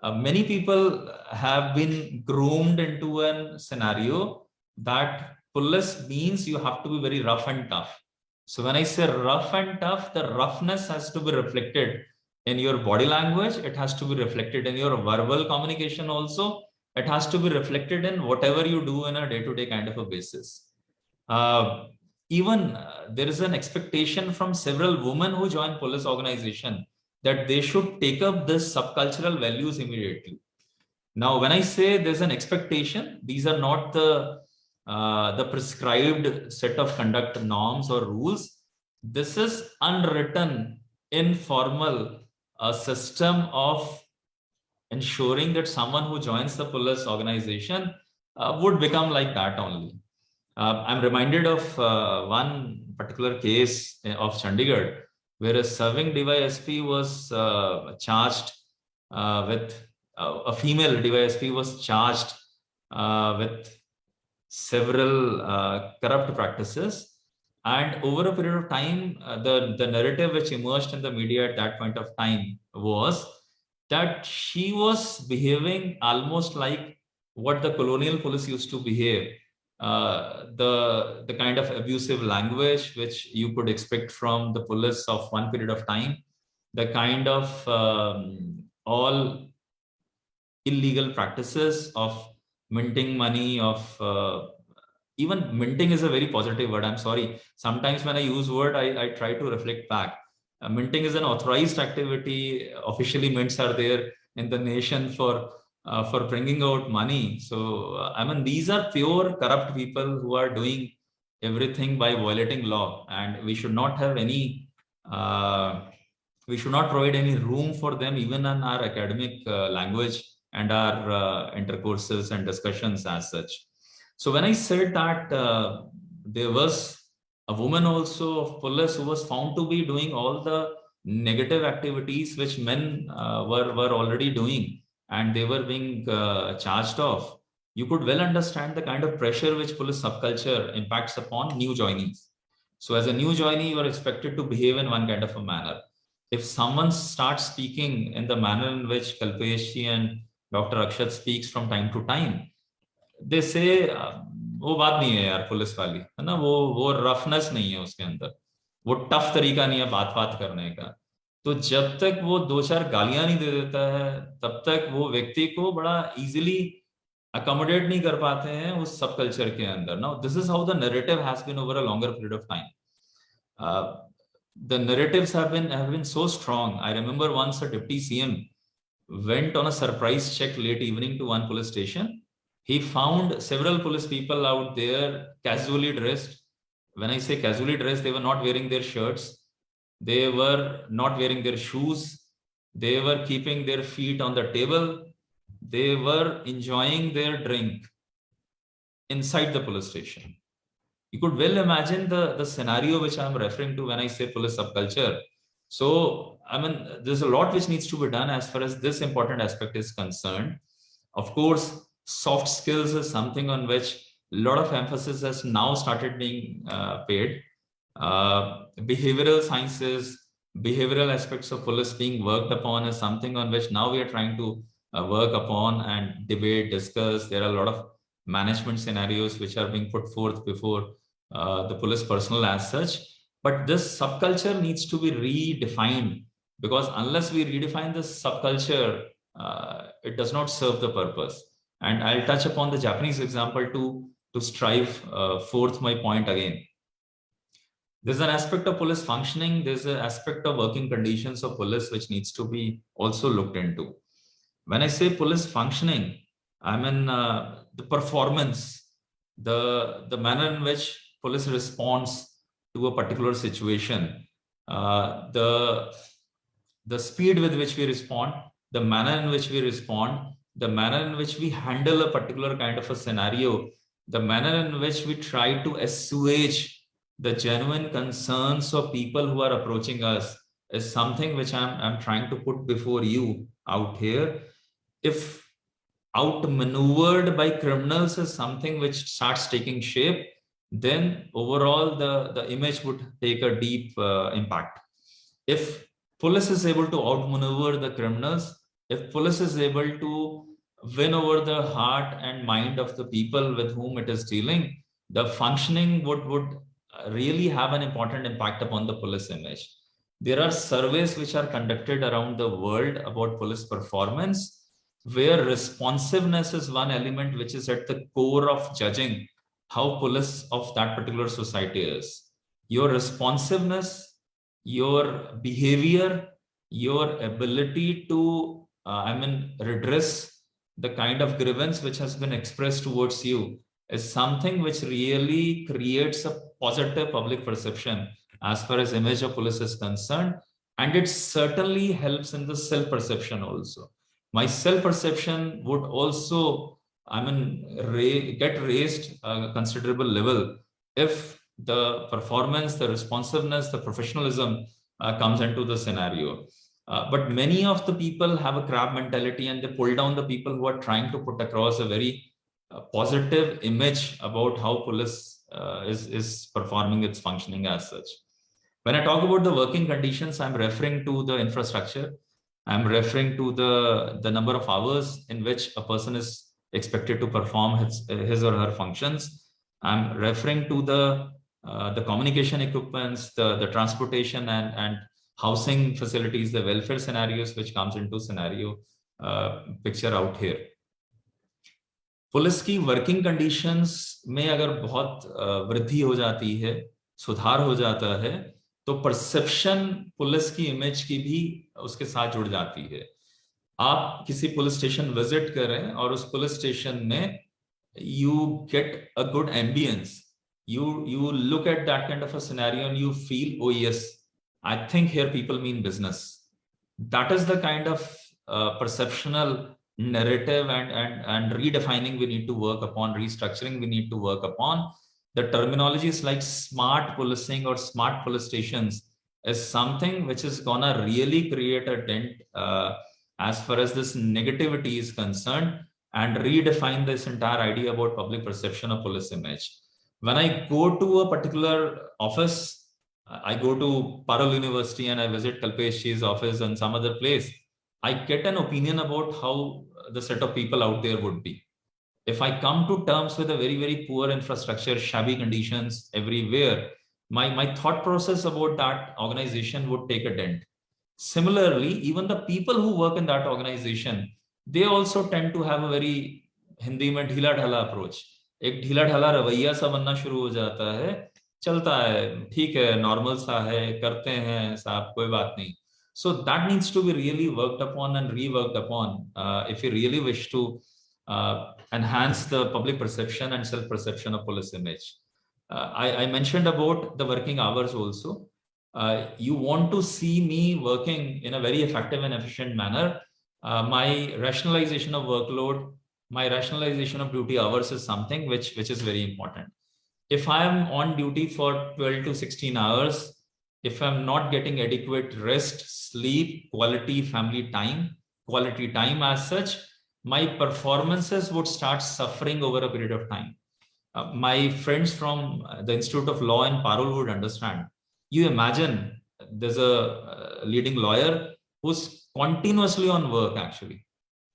Speaker 3: Many people have been groomed into a scenario that police means you have to be very rough and tough. So when I say rough and tough, the roughness has to be reflected in your body language. It has to be reflected in your verbal communication also. It has to be reflected in whatever you do in a day-to-day kind of a basis. Even there is an expectation from several women who join police organization that they should take up this subcultural values immediately. Now, when I say there's an expectation, these are not the prescribed set of conduct norms or rules. This is unwritten, informal system of ensuring that someone who joins the police organization would become like that only. I'm reminded of one particular case of Chandigarh, where a serving DYSP was charged with a female DYSP was charged with several corrupt practices. And over a period of time, the narrative which emerged in the media at that point of time was that she was behaving almost like what the colonial police used to behave. The kind of abusive language which you could expect from the police of one period of time, the kind of all illegal practices of minting money, of even minting is a very positive word. I'm sorry. Sometimes when I use word, I try to reflect back. Minting is an authorized activity. Officially, mints are there in the nation for bringing out money. So, I mean, these are pure corrupt people who are doing everything by violating law, and we should not have any, we should not provide any room for them, even in our academic language and our intercourses and discussions as such. So when I said that there was a woman also of police who was found to be doing all the negative activities which men were already doing, and they were being charged off, you could well understand the kind of pressure which police subculture impacts upon new joinees. So as a new joinee, you are expected to behave in one kind of a manner. If someone starts speaking in the manner in which Kalpesh and Dr. Akshat speaks from time to time, they say वो बात नहीं है यार police वाली, है ना, वो roughness नहीं है उसके अंदर, वो टफ तरीका नहीं है बात करने का. तो जब तक वो दो चार गालियां नहीं दे देता है, तब तक वो व्यक्ति को बड़ा इजीली अकोमोडेट नहीं कर पाते हैं उस सब कल्चर के अंदर. Now this is how the narrative has been over a longer period of time. The narratives have been so strong. I remember once a deputy CM went on a surprise check late evening to one police station. He found several police people out there casually dressed. When I say casually dressed, they were not wearing their shirts. They were not wearing their shoes. They were keeping their feet on the table. They were enjoying their drink inside the police station. You could well imagine the scenario which I'm referring to when I say police subculture. So, I mean, there's a lot which needs to be done as far as this important aspect is concerned. Of course, soft skills is something on which a lot of emphasis has now started being paid. Behavioral sciences, behavioral aspects of police being worked upon is something on which now we are trying to work upon and debate, discuss. There are a lot of management scenarios which are being put forth before the police personnel as such. But this subculture needs to be redefined, because unless we redefine this subculture, it does not serve the purpose. And I'll touch upon the Japanese example to strive forth my point again. There's an aspect of police functioning, there's an aspect of working conditions of police which needs to be also looked into. When I say police functioning, I mean the performance, the manner in which police responds to a particular situation, the speed with which we respond, the manner in which we respond, the manner in which we handle a particular kind of a scenario, the manner in which we try to assuage the genuine concerns of people who are approaching us is something which I'm trying to put before you out here. If outmaneuvered by criminals is something which starts taking shape, then overall the image would take a deep impact. If police is able to outmaneuver the criminals, if police is able to win over the heart and mind of the people with whom it is dealing, the functioning would really have an important impact upon the police image. There are surveys which are conducted around the world about police performance, where responsiveness is one element which is at the core of judging how police of that particular society is. Your responsiveness, your behavior, your ability to, redress the kind of grievance which has been expressed towards you is something which really creates a positive public perception as far as image of police is concerned. And it certainly helps in the self-perception also. My self-perception would also, get raised a considerable level if the performance, the responsiveness, the professionalism comes into the scenario. But many of the people have a crab mentality, and they pull down the people who are trying to put across a very positive image about how police is performing its functioning as such. When I talk about the working conditions, I'm referring to the infrastructure. I'm referring to the number of hours in which a person is expected to perform his or her functions. I'm referring to the communication equipments, the transportation and housing facilities, the welfare scenarios which comes into scenario picture out here. Police की working conditions में अगर बहुत वृद्धि हो जाती है, सुधार हो जाता है, तो परसेप्शन पुलिस की इमेज की भी उसके साथ जुड़ जाती है. आप किसी पुलिस स्टेशन विजिट करें और उस पुलिस स्टेशन में you get a good ambience, you look at that kind of a scenario and you feel, oh yes, I think here people mean business. That is the kind of perceptional narrative and redefining we need to work upon, restructuring we need to work upon. The terminologies like smart policing or smart police stations is something which is gonna really create a dent as far as this negativity is concerned, and redefine this entire idea about public perception of police image. When I go to a particular office, I go to Parul University and I visit Kalpeshji's office and some other place, I get an opinion about how the set of people out there would be. If I come to terms with a very, very poor infrastructure, shabby conditions everywhere, my thought process about that organization would take a dent. Similarly, even the people who work in that organization, they also tend to have a very Hindi में ढीला ढाला approach. एक ढीला ढाला रवैया सा बनना शुरू हो जाता है, चलता है, ठीक है, नॉर्मल सा है, करते हैं साहब, कोई बात नहीं. So that needs to be really worked upon and reworked upon if you really wish to enhance the public perception and self-perception of police image. I mentioned about the working hours also. You want to see me working in a very effective and efficient manner. My rationalization of workload, my rationalization of duty hours is something which is very important. If I am on duty for 12 to 16 hours, if I'm not getting adequate rest, sleep, quality family time, quality time as such, my performances would start suffering over a period of time. My friends from the Institute of Law in Parul would understand. You imagine there's a leading lawyer who's continuously on work actually.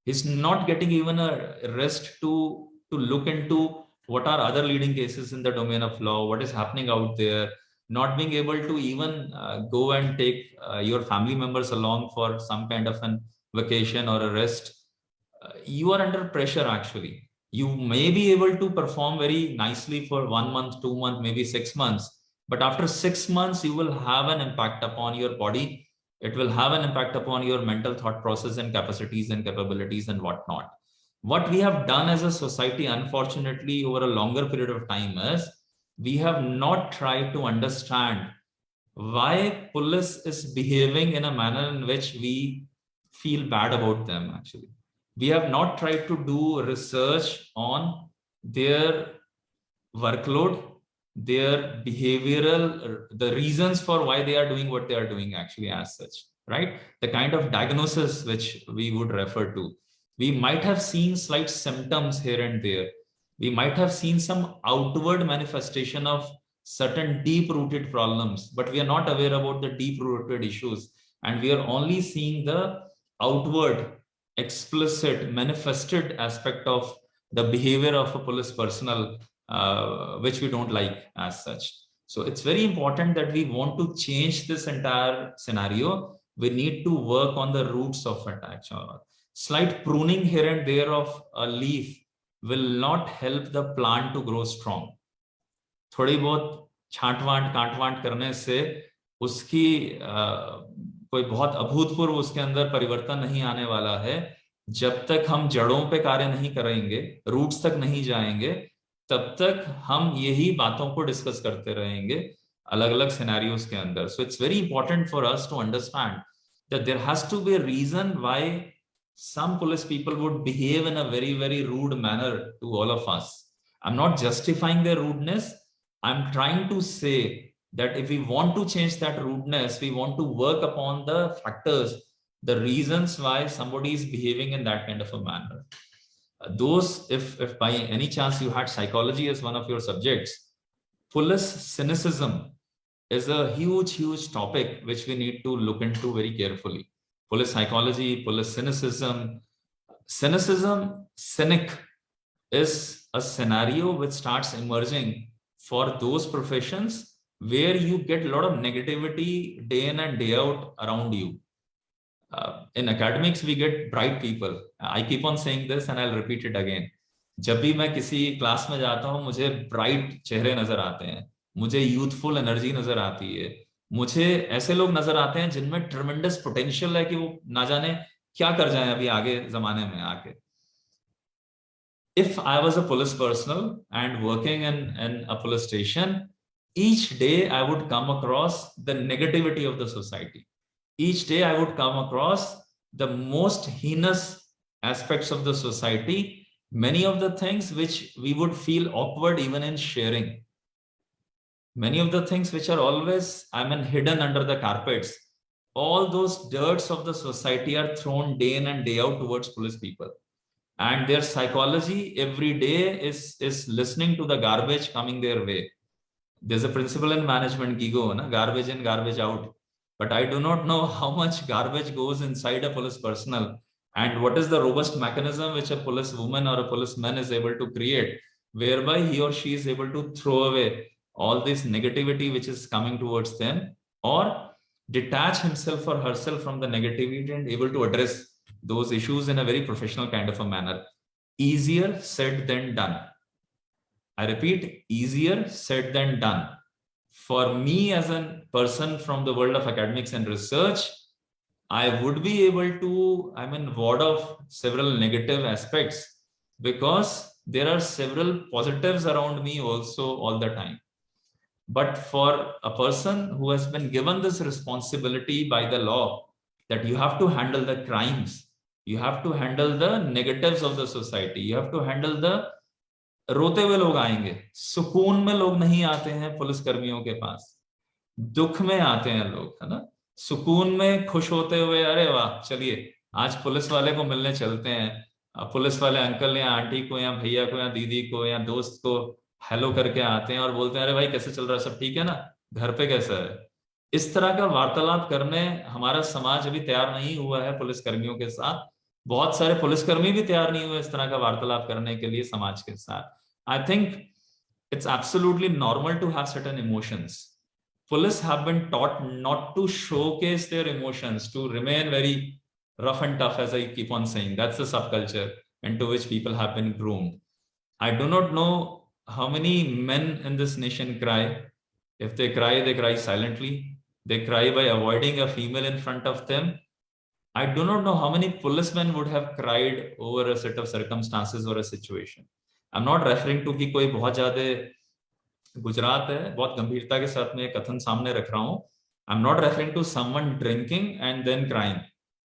Speaker 3: He's not getting even a rest to look into what are other leading cases in the domain of law, what is happening out there, not being able to even go and take your family members along for some kind of an vacation or a rest. You are under pressure actually. You may be able to perform very nicely for 1 month, 2 months, maybe 6 months, but after 6 months, you will have an impact upon your body. It will have an impact upon your mental thought process and capacities and capabilities and whatnot. What we have done as a society, unfortunately, over a longer period of time is we have not tried to understand why police is behaving in a manner in which we feel bad about them actually. We have not tried to do research on their workload, their behavioral, the reasons for why they are doing what they are doing actually as such, right? The kind of diagnosis which we would refer to. We might have seen slight symptoms here and there. We might have seen some outward manifestation of certain deep-rooted problems, but we are not aware about the deep-rooted issues. And we are only seeing the outward, explicit, manifested aspect of the behavior of a police personnel, which we don't like as such. So it's very important that we want to change this entire scenario. We need to work on the roots of it actually. Slight pruning here and there of a leaf will not help the plant to grow strong. थोड़ी बहुत छांट-वांट काट-वांट करने से उसकी कोई बहुत अभूतपूर्व उसके अंदर परिवर्तन नहीं आने वाला है. जब तक हम जड़ों पे कार्य नहीं करेंगे, रूट्स तक नहीं जाएंगे, तब तक हम यही बातों को डिस्कस करते रहेंगे अलग-अलग सिनेरियोस के अंदर. So it's very important for us to understand that there has to be a reason why some police people would behave in a very, very rude manner to all of us. I'm not justifying their rudeness. I'm trying to say that if we want to change that rudeness, we want to work upon the factors, the reasons why somebody is behaving in that kind of a manner. Those, if by any chance you had psychology as one of your subjects, police cynicism is a huge, huge topic which we need to look into very carefully. Police psychology, police cynicism. Cynic is a scenario which starts emerging for those professions where you get a lot of negativity day in and day out around you. In academics, we get bright people. I keep on saying this and I'll repeat it again. जब भी मैं किसी class में जाता हूँ, मुझे bright चेहरे नजर आते हैं, मुझे यूथफुल एनर्जी नजर आती है, मुझे ऐसे लोग नजर आते हैं जिनमें ट्रेमेंडस पोटेंशियल है कि वो ना जाने क्या कर जाएं अभी आगे जमाने में आके. If I was a police personnel and working in a police station, each day I would come across the negativity of the society. Each day I would come across the most heinous aspects of the society, many of the things which we would feel awkward even in sharing. Many of the things which are always, hidden under the carpets. All those dirts of the society are thrown day in and day out towards police people. And their psychology every day is listening to the garbage coming their way. There's a principle in management, gigo, na? Garbage in, garbage out. But I do not know how much garbage goes inside a police personnel and what is the robust mechanism which a police woman or a policeman is able to create, whereby he or she is able to throw away all this negativity which is coming towards them, or detach himself or herself from the negativity and able to address those issues in a very professional kind of a manner. Easier said than done. I repeat, easier said than done. For me as a person from the world of academics and research, I would be able to, ward off several negative aspects because there are several positives around me also all the time. But for a person who has been given this responsibility by the law that you have to handle the crimes, you have to handle the negatives of the society, you have to handle the रोते हुए लोग आएंगे, सुकून में लोग नहीं आते हैं पुलिस कर्मियों के पास, दुख में आते हैं लोग, है ना. सुकून में खुश होते हुए अरे वाह चलिए आज पुलिस वाले को मिलने चलते हैं, पुलिस वाले अंकल या आंटी को या भैया को या दीदी को या दोस्त को हेलो करके आते हैं और बोलते हैं अरे भाई कैसे चल रहा है, सब ठीक है ना, घर पे कैसा है। इस तरह का वार्तालाप करने हमारा समाज अभी तैयार नहीं हुआ है पुलिस कर्मियों के साथ। बहुत सारे पुलिसकर्मी भी तैयार नहीं हुए इस तरह का वार्तालाप करने के लिए समाज के साथ। I think it's absolutely normal to have certain emotions. Police have been taught not to showcase their emotions, to remain very rough and tough, as I keep on saying. That's the subculture into which people have been groomed. I do not know how many men in this nation cry. If they cry silently. They cry by avoiding a female in front of them. I do not know how many policemen would have cried over a set of circumstances or a situation. I'm not referring to कि कोई बहुत ज्यादा गुजरात है, बहुत गंभीरता के साथ मैं कथन सामने रख रहा हूं। I am not referring to someone drinking and then crime,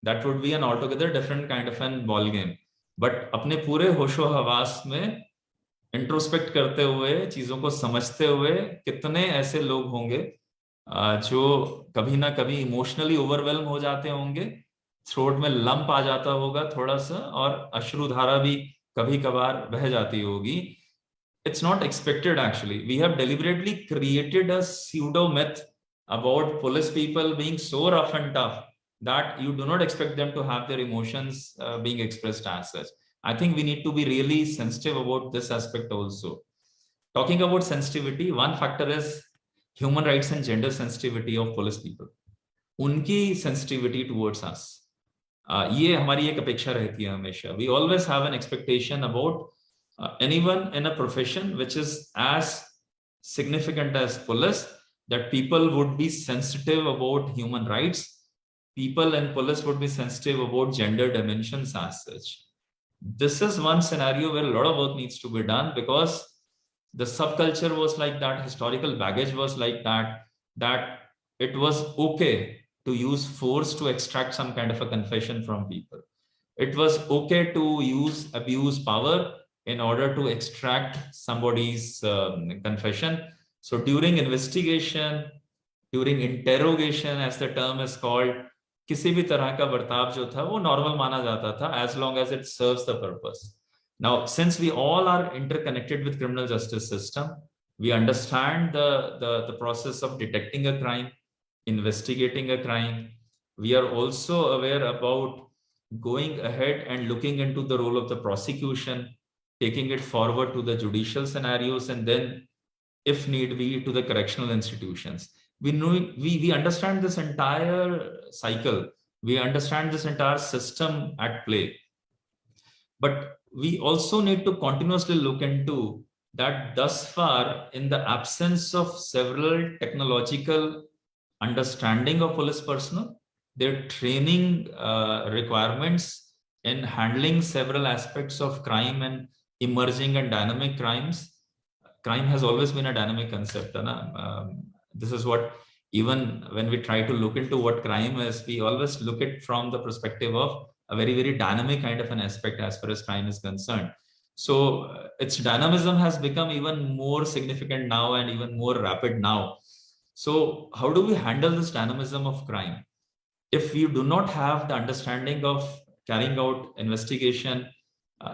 Speaker 3: that would be an altogether different kind of an ball game. But अपने पूरे होशो हवास में इंट्रोस्पेक्ट करते हुए, चीजों को समझते हुए, कितने ऐसे लोग होंगे जो कभी ना कभी इमोशनली ओवरवेल्म हो जाते होंगे, थ्रोट में लंप आ जाता होगा थोड़ा सा, और अश्रुधारा भी कभी कभार बह जाती होगी। It's not expected actually. We have deliberately created a pseudo myth about police people being so rough and tough that you do not expect them to have their emotions being expressed as such. I think we need to be really sensitive about this aspect also. Talking about sensitivity, one factor is human rights and gender sensitivity of police people. उनकी sensitivity towards us. ये हमारी एक अपेक्षा रहती है हमेशा. We always have an expectation about anyone in a profession which is as significant as police, that people would be sensitive about human rights. People in police would be sensitive about gender dimensions as such. This is one scenario where a lot of work needs to be done, because the subculture was like that, historical baggage was like that, that it was okay to use force to extract some kind of a confession from people. It was okay to abuse power in order to extract somebody's confession. So during investigation, during interrogation, as the term is called, किसी भी तरह का बर्ताव जो था वो normal माना जाता था, as long as it serves the purpose. Now, since we all are interconnected with criminal justice system, we understand the process of detecting a crime, investigating a crime. We are also aware about going ahead and looking into the role of the prosecution, taking it forward to the judicial scenarios, and then, if need be, to the correctional institutions. We understand this entire cycle. We understand this entire system at play. But we also need to continuously look into that thus far, in the absence of several technological understanding of police personnel, their training requirements in handling several aspects of crime and emerging and dynamic crimes. Crime has always been a dynamic concept. This is what, even when we try to look into what crime is, we always look at from the perspective of a very, very dynamic kind of an aspect as far as crime is concerned. So its dynamism has become even more significant now and even more rapid now. So how do we handle this dynamism of crime? If we do not have the understanding of carrying out investigation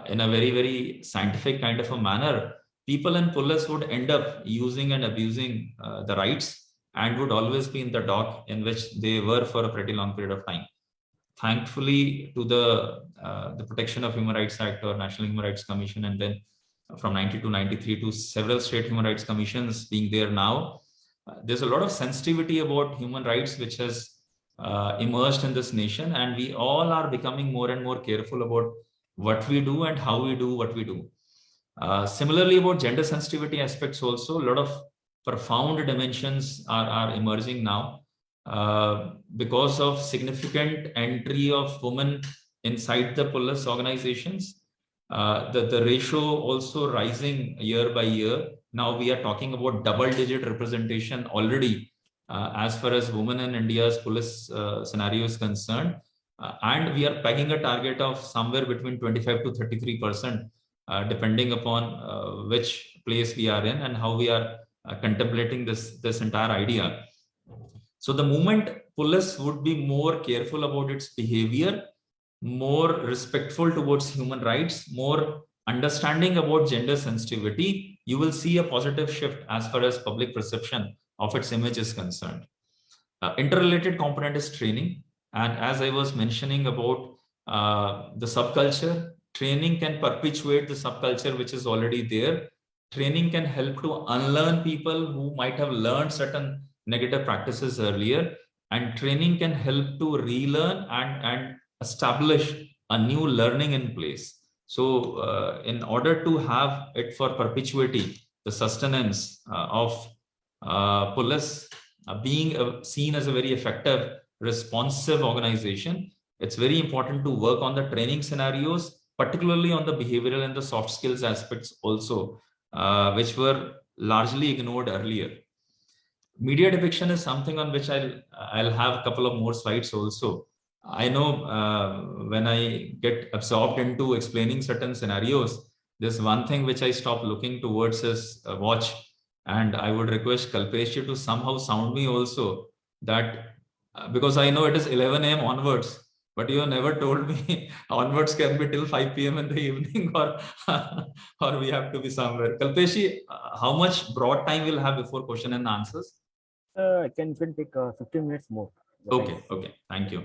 Speaker 3: in a very, very scientific kind of a manner, people in police would end up using and abusing the rights, and would always be in the dock in which they were for a pretty long period of time. Thankfully, to the Protection of Human Rights Act or National Human Rights Commission, and then from 92 to 93 to several state human rights commissions being there now, there's a lot of sensitivity about human rights which has emerged in this nation, and we all are becoming more and more careful about what we do and how we do what we do. Similarly, about gender sensitivity aspects also, a lot of profound dimensions are emerging now because of significant entry of women inside the police organizations. The ratio also rising year by year. Now we are talking about double-digit representation already as far as women in India's police scenario is concerned. And we are pegging a target of somewhere between 25 to 33%, depending upon which place we are in and how we are contemplating this entire idea. So the moment police would be more careful about its behavior, more respectful towards human rights, more understanding about gender sensitivity, you will see a positive shift as far as public perception of its image is concerned. Interrelated component is training. And as I was mentioning about the subculture, training can perpetuate the subculture which is already there. Training can help to unlearn people who might have learned certain negative practices earlier. And training can help to relearn and establish a new learning in place. So in order to have it for perpetuity, the sustenance of police being seen as a very effective, responsive organization, it's very important to work on the training scenarios, particularly on the behavioral and the soft skills aspects also, which were largely ignored earlier. Media depiction is something on which I'll have a couple of more slides also. I know when I get absorbed into explaining certain scenarios, there's one thing which I stop looking towards is a watch. And I would request Kalpesh to somehow sound me also that because I know it is 11 a.m. onwards, but you have never told me onwards can be till 5 p.m. in the evening or or we have to be somewhere. Kalpesh, how much broad time we'll have before question and answers?
Speaker 2: You can take 15 minutes more.
Speaker 3: Okay, okay, thank you.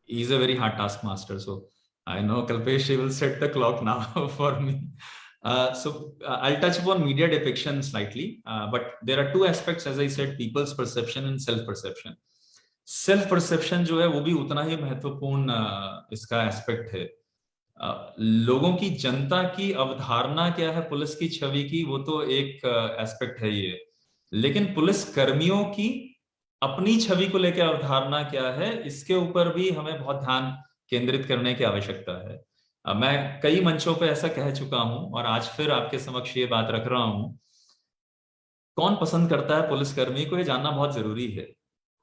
Speaker 3: He's a very hard taskmaster, so I know Kalpesh will set the clock now for me. I'll touch upon media depiction slightly, but there are two aspects, as I said, people's perception and self-perception. Self-perception जो है वो भी उतना ही महत्वपूर्ण इसका aspect है. लोगों की, जनता की अवधारणा क्या है पुलिस की छवि की, वो तो एक एस्पेक्ट है ये, लेकिन पुलिस कर्मियों की अपनी छवि को लेकर अवधारणा क्या है, इसके ऊपर भी हमें बहुत ध्यान केंद्रित करने की आवश्यकता है. मैं कई मंचों पे ऐसा कह चुका हूं और आज फिर आपके समक्ष ये बात रख रहा हूं. कौन पसंद करता है पुलिसकर्मी को, ये जानना बहुत जरूरी है.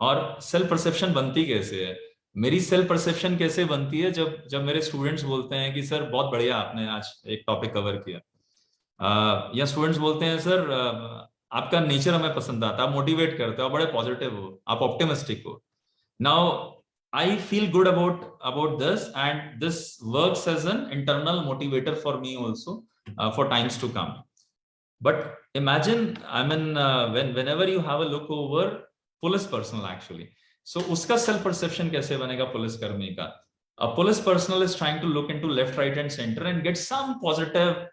Speaker 3: और सेल्फ परसेप्शन बनती कैसे है? मेरी सेल्फ परसेप्शन कैसे बनती है? जब मेरे स्टूडेंट्स बोलते हैं कि सर बहुत बढ़िया आपने आज एक टॉपिक कवर किया, या स्टूडेंट्स बोलते हैं सर आपका नेचर हमें पसंद आता है, आप मोटिवेट करते हो, बड़े पॉजिटिव हो, आप ऑप्टिमिस्टिक हो. Now I feel good about this, and this works as an internal motivator for me also for times to come. But imagine, I mean, whenever you have a look over police personnel actually, so uska self perception kaise banega police karmi ka? A police personnel is trying to look into left, right, and center and get some positive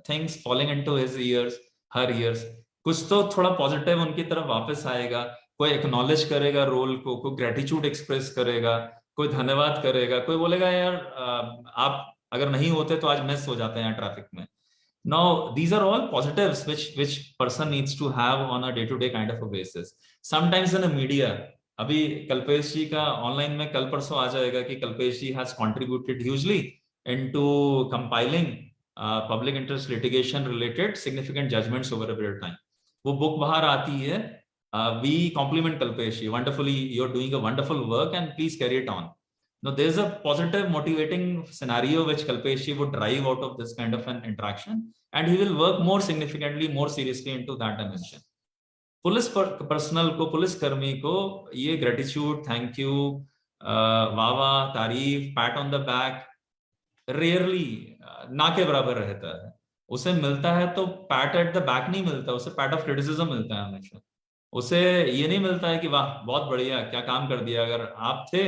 Speaker 3: things falling into his ears, her ears. कुछ तो थोड़ा positive उनकी तरफ वापस आएगा. कोई acknowledge करेगा role को, कोई ग्रेटिट्यूड एक्सप्रेस करेगा, कोई धन्यवाद करेगा, कोई बोलेगा यार आप अगर नहीं होते तो आज मिस हो जाते हैं ट्रैफिक में. Now these are all positives which person needs to have on a day-to-day kind of a basis. Sometimes in the media, अभी कल्पेश जी का ऑनलाइन में कल परसों आ जाएगा कि कल्पेश जी has contributed hugely into compiling public interest litigation related significant judgments over a period of time. वो book बाहर आती है. We compliment Kalpesh. Wonderfully, you're doing a wonderful work and please carry it on. Now, there's a positive motivating scenario which Kalpesh would drive out of this kind of an interaction, and he will work more significantly, more seriously into that dimension. Police personnel को, police कर्मी को ये gratitude, thank you, वाह वाह, तारीफ, PAT on the back rarely ना के बराबर रहता है. उसे मिलता है तो पैट एट द बैक नहीं मिलता, उसे पैट ऑफ क्रिटिसिज्म मिलता है हमेशा. उसे ये नहीं मिलता है कि वाह बहुत बढ़िया, क्या काम कर दिया, अगर आप थे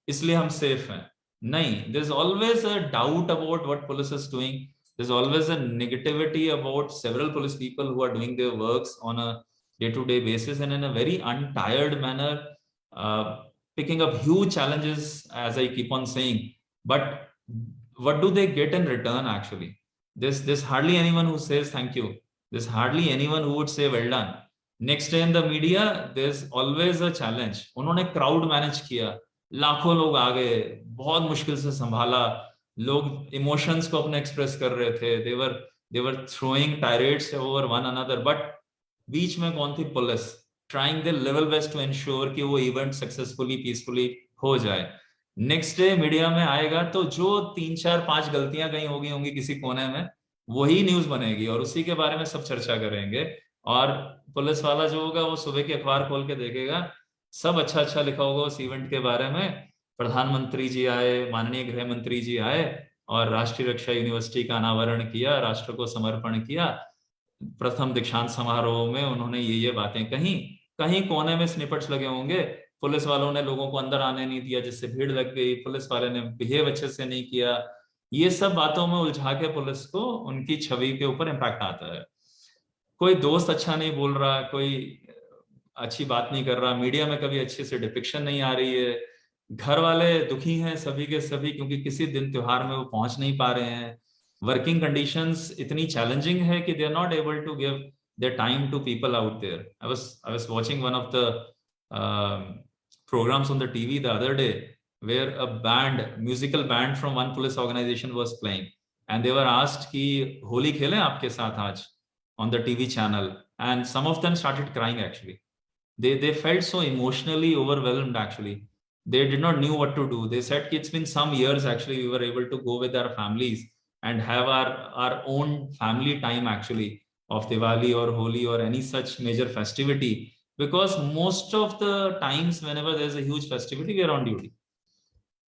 Speaker 3: इसलिए हम सेफ हैं. नहीं, there is always a doubt about what police is doing. There is always a negativity about several police people who are doing their works on a day-to-day basis and in a very untired manner, picking up huge challenges, as I keep on saying. But what do they get in return actually? There's hardly anyone who says thank you. There's hardly anyone who would say well done. Next day in the media, there's always a challenge. उन्होंने crowd manage किया, लाखों लोग आ गए, बहुत मुश्किल से संभाला, लोग emotions को अपने express कर रहे थे, they were throwing tirades over one another, but बीच में कौन थी? Police, trying their level best to ensure कि वो event successfully, peacefully हो जाए. नेक्स्ट डे मीडिया में आएगा तो जो 3, 4, 5 गलतियां कहीं हो गई होंगी किसी कोने में, वही न्यूज बनेगी और उसी के बारे में सब चर्चा करेंगे. और पुलिस वाला जो होगा वो सुबह के अखबार खोल के देखेगा, सब अच्छा अच्छा लिखा होगा उस इवेंट के बारे में. प्रधानमंत्री जी आए, माननीय गृह मंत्री जी आए और राष्ट्रीय रक्षा यूनिवर्सिटी का अनावरण किया, राष्ट्र को समर्पण किया. प्रथम दीक्षांत समारोह में उन्होंने ये बातें कहीं, कहीं कोने में स्निपेट्स लगे होंगे, पुलिस वालों ने लोगों को अंदर आने नहीं दिया जिससे भीड़ लग गई, पुलिस वाले ने बिहेव अच्छे से नहीं किया, ये सब बातों में उलझा के पुलिस को उनकी छवि के ऊपर इम्पैक्ट आता है। कोई दोस्त अच्छा नहीं बोल रहा, कोई अच्छी बात नहीं कर रहा, मीडिया में कभी अच्छे से डिपिक्शन नहीं आ रही है, घर वाले दुखी हैं सभी के सभी क्योंकि किसी दिन त्योहार में वो पहुंच नहीं पा रहे हैं, वर्किंग कंडीशंस इतनी चैलेंजिंग है कि they are not able to give their time to people out there. I was watching one of the programs on the TV the other day where a musical band from one police organization was playing and they were asked कि होली खेलें आपके साथ आज on the TV channel, and some of them started crying actually. They felt so emotionally overwhelmed actually. They did not knew what to do. They said it's been some years actually we were able to go with our families and have our own family time actually of Diwali or Holi or any such major festivity, because most of the times whenever there's a huge festivity we are on duty.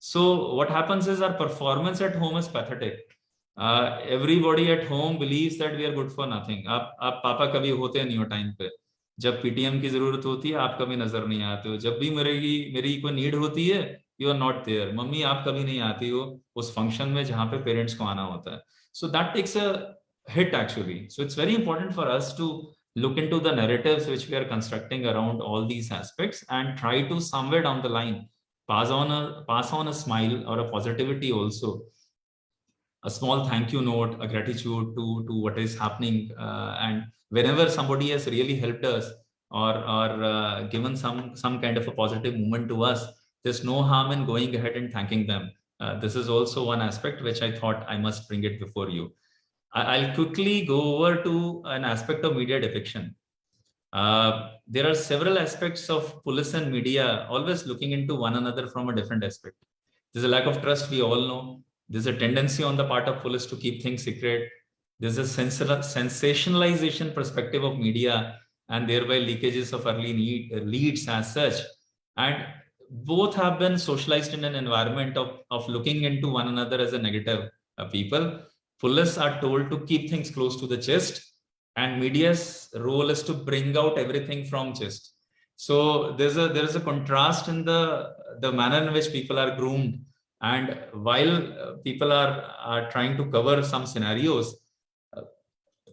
Speaker 3: So what happens is our performance at home is pathetic. Everybody at home believes that we are good for nothing. आप पापा कभी होते नहीं हो time पे, जब PTM की जरूरत होती है आप कभी नजर नहीं आते हो, जब भी मेरी कोई नीड होती है you are not there, mummy आप कभी नहीं आती हो उस फंक्शन में जहाँ पे पेरेंट्स को आना होता है. So that takes a hit actually. So it's very important for us to look into the narratives which we are constructing around all these aspects and try to somewhere down the line pass on a smile or a positivity also, a small thank you note, a gratitude to what is happening, and whenever somebody has really helped us or given some kind of a positive moment to us, there's no harm in going ahead and thanking them. This is also one aspect which I thought I must bring it before you. I'll quickly go over to an aspect of media depiction. There are several aspects of police and media always looking into one another from a different aspect. There's a lack of trust, we all know. There's a tendency on the part of police to keep things secret. There's a sensationalization perspective of media and thereby leakages of early leads as such. And both have been socialized in an environment of looking into one another as a negative people. Police are told to keep things close to the chest, and media's role is to bring out everything from chest. So there is a contrast in the manner in which people are groomed, and while people are trying to cover some scenarios,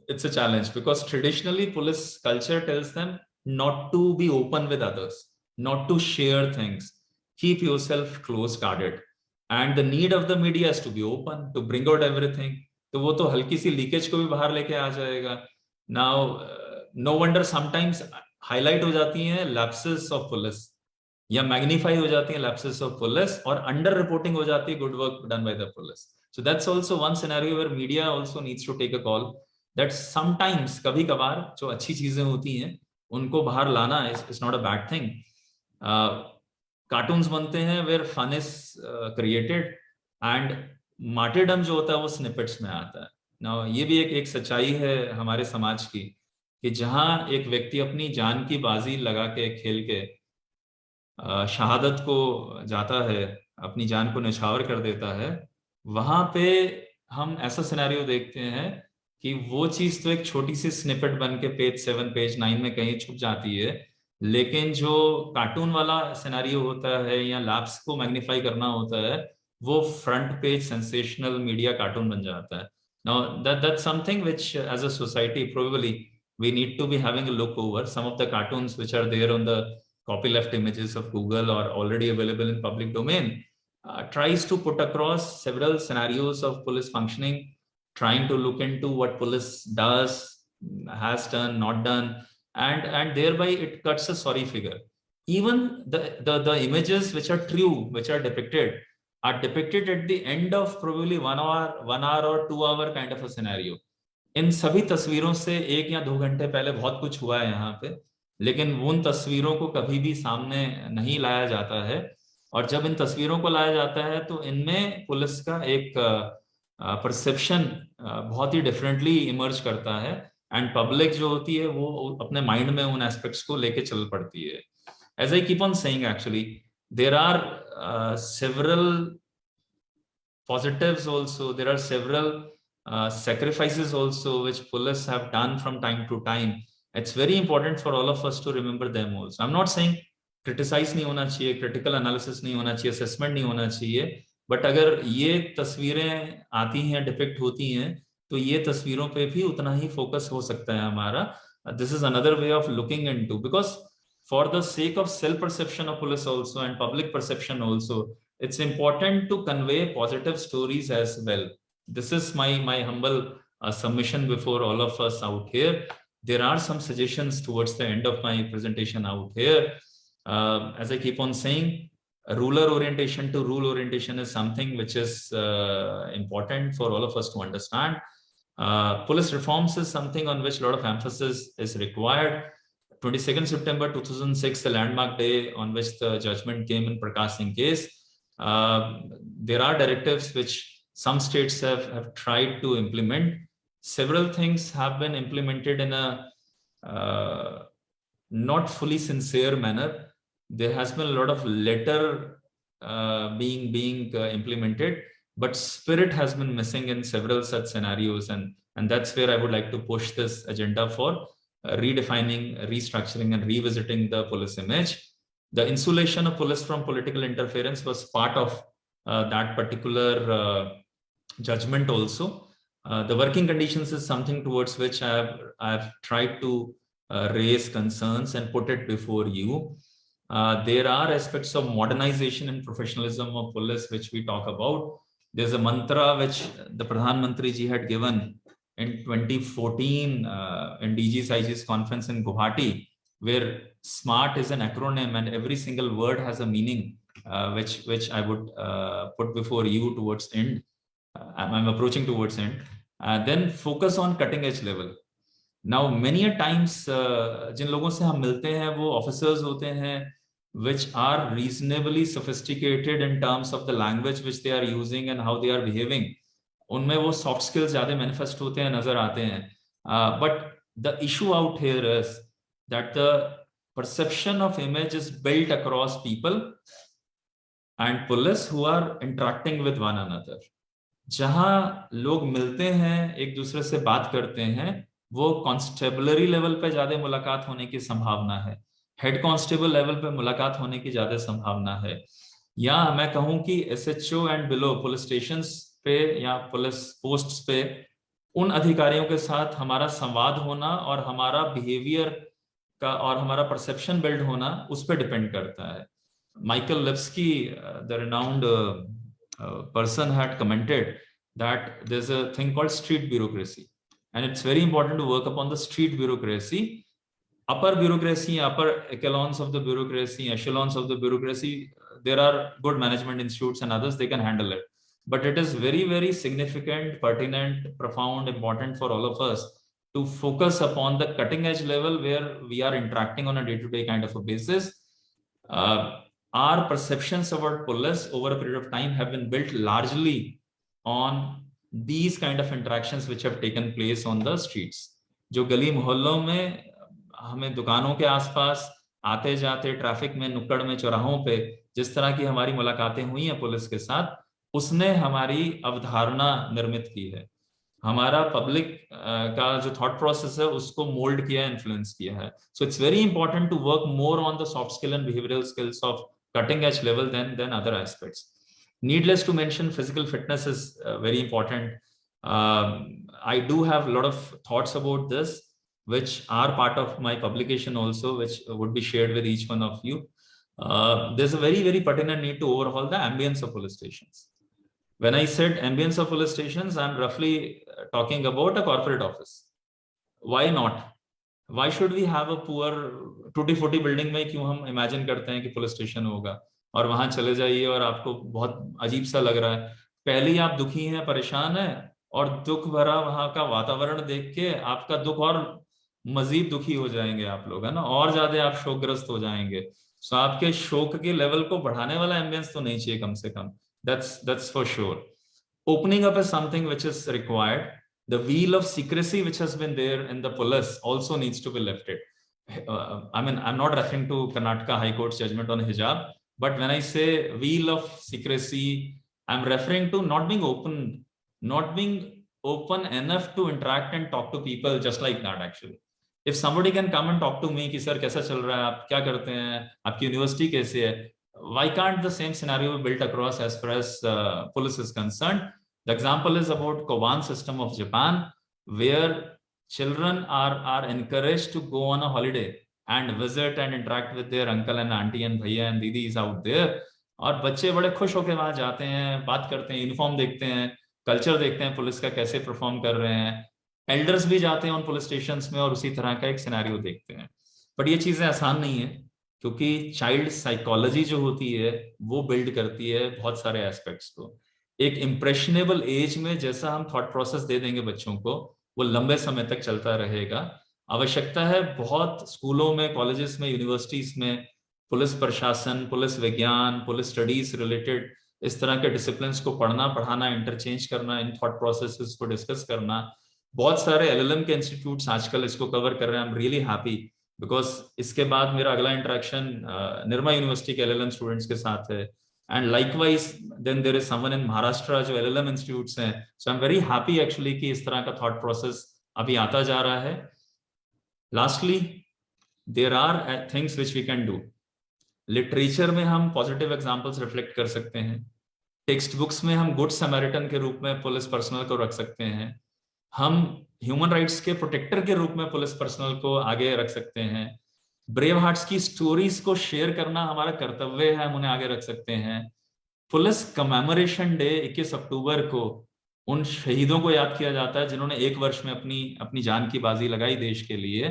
Speaker 3: it's a challenge because traditionally police culture tells them not to be open with others, not to share things, keep yourself close guarded, and the need of the media is to be open, to bring out everything. तो वो तो हल्की सी leakage को भी बाहर लेके आ जाएगा. Now no wonder sometimes highlight हो जाती हैं लैप्सेस ऑफ पुलिस या मैग्नीफाई हो जाती हैं लैप्सेस ऑफ पुलिस और अंडर रिपोर्टिंग हो जाती है good work done by the police. So that's also one scenario where media also needs to take a call that sometimes कभी कभार जो अच्छी चीजें होती हैं उनको बाहर लाना is not a bad thing. Cartoons बनते हैं where fun is created and martyrdom जो होता है वो स्निपेट्स में आता है. नाउ ये भी एक सच्चाई है हमारे समाज की कि जहां एक व्यक्ति अपनी जान की बाजी लगा के खेल के शहादत को जाता है, अपनी जान को निछावर कर देता है, वहां पे हम ऐसा सिनेरियो देखते हैं कि वो चीज तो एक छोटी सी स्निपेट बन के पेज 7 पेज 9 में कहीं छुप जाती है, लेकिन जो कार्टून वाला सिनेरियो होता है या लैप्स को मैग्नीफाई करना होता है वो front page sensational media cartoon बन जाता है. Now that's something which as a society probably we need to be having a look over. Some of the cartoons which are there on the copyleft images of Google or already available in public domain tries to put across several scenarios of police functioning, trying to look into what police does, has done, not done, and thereby it cuts a sorry figure. Even the images which are true, which are depicted at the end of probably 1 hour or 2 hour kind of a scenario. इन सभी तस्वीरों से 1 या 2 घंटे पहले बहुत कुछ हुआ है यहाँ पे, लेकिन उन तस्वीरों को कभी भी सामने नहीं लाया जाता है. और जब इन तस्वीरों को लाया जाता है तो इनमें पुलिस का एक परसेप्शन बहुत ही डिफरेंटली इमर्ज करता है एंड पब्लिक जो होती है वो अपने माइंड में उन एस्पेक्ट्स को लेके चल पड़ती है. As I keep on saying actually there are several positives also, there are several sacrifices also which police have done from time to time. It's very important for all of us to remember them also. I'm not saying criticize नहीं होना चाहिए, critical analysis नहीं होना चाहिए, assessment नहीं होना चाहिए, but अगर ये तस्वीरें आती हैं, डिपिक्ट होती हैं, तो ये तस्वीरों पे भी उतना ही फोकस हो सकता है हमारा. This is another way of looking into, because for the sake of self perception of police also and public perception also, it's important to convey positive stories as well. This is my humble submission before all of us out here. There are some suggestions towards the end of my presentation out here. As I keep on saying, ruler orientation to rule orientation is something which is important for all of us to understand. Police reforms is something on which a lot of emphasis is required. 22nd September 2006, the landmark day on which the judgment came in Prakash Singh case. There are directives which some states have tried to implement. Several things have been implemented in a not fully sincere manner. There has been a lot of letter being implemented, but spirit has been missing in several such scenarios, and that's where I would like to push this agenda for redefining, restructuring, and revisiting the police image. The insulation of police from political interference was part of that particular judgment also. The working conditions is something towards which I've tried to raise concerns and put it before you. There are aspects of modernization and professionalism of police which we talk about. There's a mantra which the Pradhan Mantri ji had given in 2014 in DG's IG's conference in Guwahati, where SMART is an acronym and every single word has a meaning, which I would put before you towards end. I'm approaching towards end. Then focus on cutting edge level. Now, many a times, जिन लोगों से हम मिलते हैं वो officers होते हैं which are reasonably sophisticated in terms of the language which they are using and how they are behaving. उनमें वो soft skills ज़्यादा manifest होते हैं, नजर आते हैं. But the issue out here is that the perception of image is built across people and police who are interacting with one another. जहाँ लोग मिलते हैं, एक दूसरे से बात करते हैं, वो कॉन्स्टेबलरी लेवल पे ज्यादा मुलाकात होने की संभावना है, हेड कांस्टेबल लेवल पे मुलाकात होने की ज्यादा संभावना है, या मैं कहूं कि SHO and below police stations पे या पुलिस पोस्ट्स पे उन अधिकारियों के साथ हमारा संवाद होना और हमारा बिहेवियर का और हमारा परसेप्शन बिल्ड होना उस पर डिपेंड करता है. Michael Lipsky, the renowned person had commented that there's a thing called street bureaucracy, and it's very important to work upon the street bureaucracy. Upper bureaucracy, upper echelons of the bureaucracy, echelons of the bureaucracy, there are good management institutes and others, they can handle it. But it is very, very significant, pertinent, profound, important for all of us to focus upon the cutting edge level where we are interacting on a day-to-day kind of a basis. Our perceptions about police over a period of time have been built largely on these kind of interactions which have taken place on the streets. जो गली मोहल्लों में हमें दुकानों के आसपास आते जाते ट्रैफिक में नुक्कड़ में चौराहों पे जिस तरह की हमारी मुलाकातें हुई हैं पुलिस के साथ, उसने हमारी अवधारणा निर्मित की है, हमारा पब्लिक का जो थॉट प्रोसेस है उसको मोल्ड किया, इन्फ्लुएंस किया है. So it's very important to work more on the soft skill and behavioural skills of cutting edge level than other aspects. Needless to mention, physical fitness is very important. I do have a lot of thoughts about this, which are part of my publication also, which would be shared with each one of you. There's a very, very pertinent need to overhaul the ambience of police stations. When I said ambience of police stations, I'm roughly talking about a corporate office. Why not? Why should we have a poor टूटी-फूटी building में क्यों हम imagine करते हैं कि police station होगा और वहां चले जाइए और आपको बहुत अजीब सा लग रहा है. पहले ही आप दुखी हैं, परेशान हैं और दुख भरा वहां का वातावरण देख के आपका दुख और मजीद दुखी हो जाएंगे आप लोग, है ना, और ज्यादा आप शोकग्रस्त हो जाएंगे. सो आपके शोक के लेवल को बढ़ाने वाला एम्बियंस तो नहीं चाहिए कम से कम. That's for sure. Opening up is something which is required. The wheel of secrecy which has been there in the police also needs to be lifted. I mean, I'm not referring to Karnataka High Court's judgment on hijab, but when I say wheel of secrecy, I'm referring to not being open enough to interact and talk to people just like that actually. If somebody can come and talk to me कि sir कैसा चल रहा है, आप क्या करते हैं, आपकी यूनिवर्सिटी कैसे है, why can't the same scenario be built across as far as police is concerned? The example is about Koban system of Japan, where children are encouraged to go on a holiday and visit and interact with their uncle and auntie and bhaiya and didis out there. और बच्चे बड़े खुश होकर वहां जाते हैं, बात करते हैं, यूनिफॉर्म देखते हैं, कल्चर देखते हैं पुलिस का कैसे परफॉर्म कर रहे हैं, एल्डर्स भी जाते हैं उन पुलिस स्टेशन में और उसी तरह का एक सिनेरियो देखते हैं. बट ये चीजें आसान नहीं है, क्योंकि चाइल्ड साइकोलॉजी जो होती है वो बिल्ड करती है बहुत सारे एस्पेक्ट्स को. एक इम्प्रेशनेबल एज में जैसा हम थॉट प्रोसेस दे देंगे बच्चों को, वो लंबे समय तक चलता रहेगा. आवश्यकता है बहुत स्कूलों में, कॉलेजेस में, यूनिवर्सिटीज में पुलिस प्रशासन, पुलिस विज्ञान, पुलिस स्टडीज रिलेटेड इस तरह के डिसिप्लिन को पढ़ना, पढ़ाना, इंटरचेंज करना, इन थॉट प्रोसेसेस को डिस्कस करना. बहुत सारे एलएलएम के इंस्टीट्यूट्स आजकल इसको कवर कर रहे हैं. I am really happy because इसके बाद मेरा अगला इंटरेक्शन निर्मा यूनिवर्सिटी के एलएलएम स्टूडेंट्स के साथ है. And likewise then there is someone in Maharashtra जो एलएलएम इंस्टीट्यूट्स हैं. So I am very happy actually कि इस तरह का थॉट प्रोसेस अभी आता जा रहा है. Lastly, there are things which we can do. Literature में हम पॉजिटिव एग्जाम्पल्स रिफ्लेक्ट कर सकते हैं. टेक्स्ट बुक्स में हम गुड समैरिटन के रूप में पुलिस पर्सनल को रख सकते हैं. हम ह्यूमन राइट्स के प्रोटेक्टर के रूप में पुलिस पर्सनल को आगे रख सकते हैं. ब्रेव हार्ट्स की स्टोरीज को शेयर करना हमारा कर्तव्य है, हम उन्हें आगे रख सकते हैं. पुलिस कमेमोरेशन डे 21 अक्टूबर को उन शहीदों को याद किया जाता है जिन्होंने एक वर्ष में अपनी जान की बाजी लगाई देश के लिए.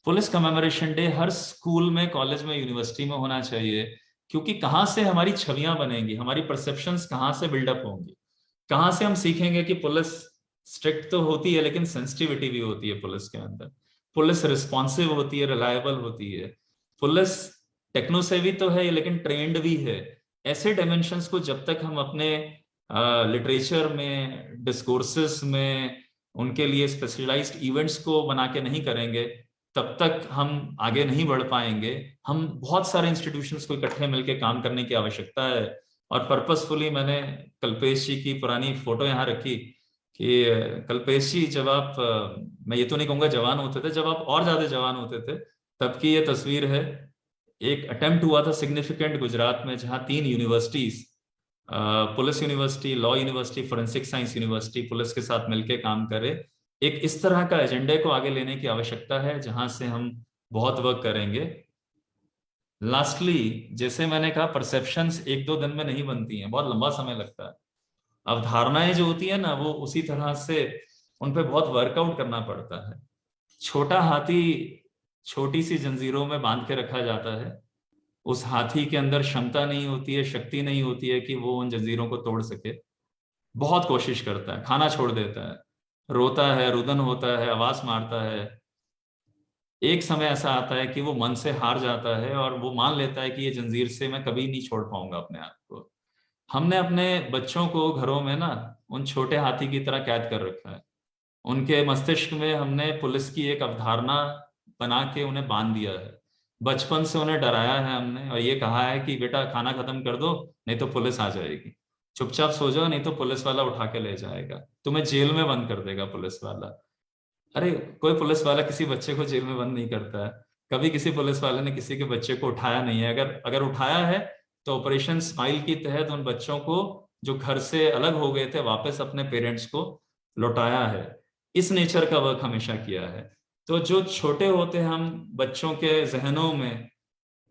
Speaker 3: पुलिस कमेमोरेशन डे हर स्कूल में, कॉलेज में, यूनिवर्सिटी में होना चाहिए, क्योंकि कहां से हमारी छवियां बनेंगी, हमारी परसेप्शंस कहां से बिल्डअप होंगी, कहां से हम सीखेंगे कि पुलिस स्ट्रिक्ट तो होती है लेकिन सेंसिटिविटी भी होती है पुलिस के अंदर. पुलिस रिस्पॉन्सिव होती है, रिलायबल होती है. पुलिस टेक्नोसेवी तो है लेकिन ट्रेंड भी है. ऐसे डायमेंशंस को जब तक हम अपने लिटरेचर में, डिस्कोर्सेस में, उनके लिए स्पेशलाइज्ड इवेंट्स को बना के नहीं करेंगे, तब तक हम आगे नहीं बढ़ पाएंगे. हम बहुत सारे इंस्टीट्यूशंस को इकट्ठे मिलकर काम करने की आवश्यकता है. और पर्पसफुली मैंने कल्पेश जी की पुरानी फोटो यहाँ रखी कि कल्पेश जी जब आप, मैं ये तो नहीं कहूंगा जवान होते थे, जब आप और ज्यादा जवान होते थे तब की ये तस्वीर है. एक अटेम्प्ट हुआ था सिग्निफिकेंट गुजरात में, जहां 3 universities, police university, law university, forensic science university, police के साथ मिलकर काम करे. एक इस तरह का एजेंडे को आगे लेने की आवश्यकता है जहां से हम बहुत वर्क करेंगे. लास्टली, जैसे मैंने कहा, परसेप्शंस 1-2 दिन में नहीं बनती हैं, बहुत लंबा समय लगता है. अवधारणाएं जो होती है ना, वो उसी तरह से उन पे बहुत वर्कआउट करना पड़ता है. छोटा हाथी छोटी सी जंजीरों में बांध के रखा जाता है. उस हाथी के अंदर क्षमता नहीं होती है, शक्ति नहीं होती है कि वो उन जंजीरों को तोड़ सके. बहुत कोशिश करता है, खाना छोड़ देता है, रोता है, रुदन होता है, आवाज मारता है. एक समय ऐसा आता है कि वो मन से हार जाता है और वो मान लेता है कि ये जंजीर से मैं कभी नहीं छोड़ पाऊंगा अपने आप को. हमने अपने बच्चों को घरों में ना उन छोटे हाथी की तरह कैद कर रखा है. उनके मस्तिष्क में हमने पुलिस की एक अवधारणा बना के उन्हें बांध दिया है. बचपन से उन्हें डराया है हमने और ये कहा है कि बेटा खाना खत्म कर दो नहीं तो पुलिस आ जाएगी, चुपचाप सो जाओ नहीं तो पुलिस वाला उठा के ले जाएगा, तुम्हें जेल में बंद कर देगा पुलिस वाला. अरे कोई पुलिस वाला किसी बच्चे को जेल में बंद नहीं करता है. कभी किसी पुलिस वाले ने किसी के बच्चे को उठाया नहीं है. अगर उठाया है तो ऑपरेशन स्माइल के तहत उन बच्चों को जो घर से अलग हो गए थे वापस अपने पेरेंट्स को लौटाया है. इस नेचर का वर्क हमेशा किया है. तो जो छोटे होते हम बच्चों के जहनों में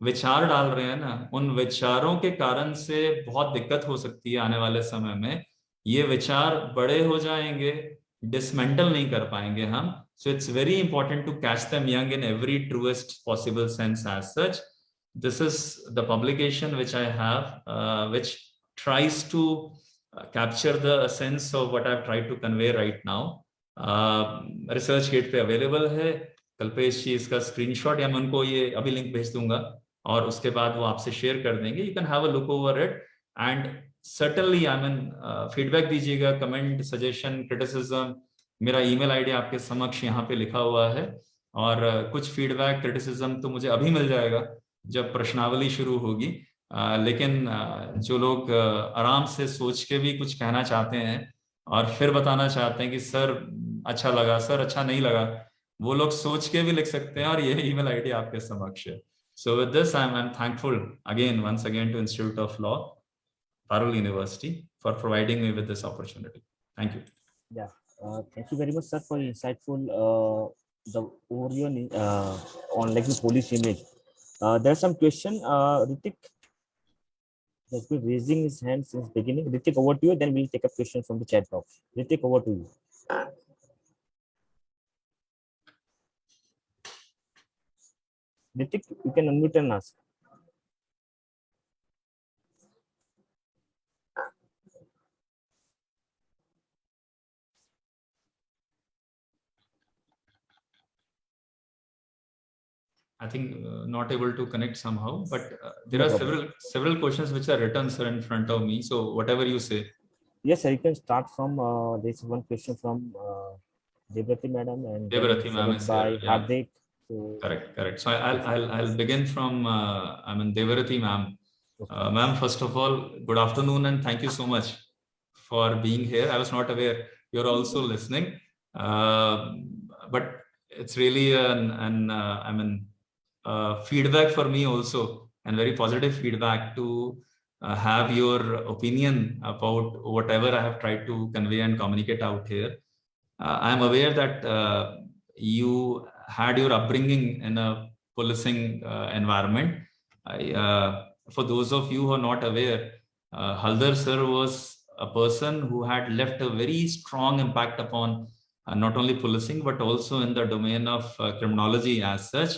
Speaker 3: विचार डाल रहे हैं ना, उन विचारों के कारण से बहुत दिक्कत हो सकती है आने वाले समय में. ये विचार बड़े हो जाएंगे, डिसमेंटल नहीं कर पाएंगे हम. So it's very important to catch them young in every truest possible sense as such. This is the publication which I have, which tries to capture the sense of what I've tried to convey right now. ResearchGate पे available है. कल्पेश जी इसका screenshot या मैं उनको ये अभी link भेज दूंगा और उसके बाद वो आपसे शेयर कर देंगे. You can have a look over it and certainly I mean feedback दीजिएगा, कमेंट, सजेशन, क्रिटिसिज्म. मेरा ईमेल आईडी आपके समक्ष यहाँ पे लिखा हुआ है और कुछ फीडबैक, क्रिटिसिज्म तो मुझे अभी मिल जाएगा जब प्रश्नावली शुरू होगी. लेकिन जो लोग आराम से सोच के भी कुछ कहना चाहते हैं और फिर बताना चाहते हैं कि सर अच्छा लगा, सर अच्छा नहीं लगा, वो लोग सोच के भी लिख सकते हैं और ये ईमेल आईडी आपके समक्ष है. So with this, I'm thankful once again to Institute of Law, Parul University, for providing me with this opportunity. Thank you.
Speaker 2: Yeah, thank you very much, sir, for insightful the overview on like the police image. There's some question. Ritik has been raising his hand since beginning. Ritik, over to you. Then we'll take a question from the chat box. Ritik, over to you. Ritik, you can unmute and ask.
Speaker 3: I think not able to connect somehow, but there
Speaker 2: No
Speaker 3: are
Speaker 2: problem.
Speaker 3: several questions which are written, sir, in front of me. So whatever you say.
Speaker 2: Yes, sir. You can start from. There's one question from Devrati madam, and then
Speaker 3: Devrati ma'am
Speaker 2: followed
Speaker 3: is
Speaker 2: by
Speaker 3: here. Yeah.
Speaker 2: Hardik. So,
Speaker 3: Correct. So I'll begin from Devrati ma'am.
Speaker 2: okay.
Speaker 3: Ma'am, first of all, good afternoon and thank you so much for being here. I was not aware you're also listening, but it's really feedback for me also, and very positive feedback to have your opinion about whatever I have tried to convey and communicate out here. I'm aware that you had your upbringing in a policing environment. For those of you who are not aware, Haldar sir was a person who had left a very strong impact upon not only policing but also in the domain of criminology as such.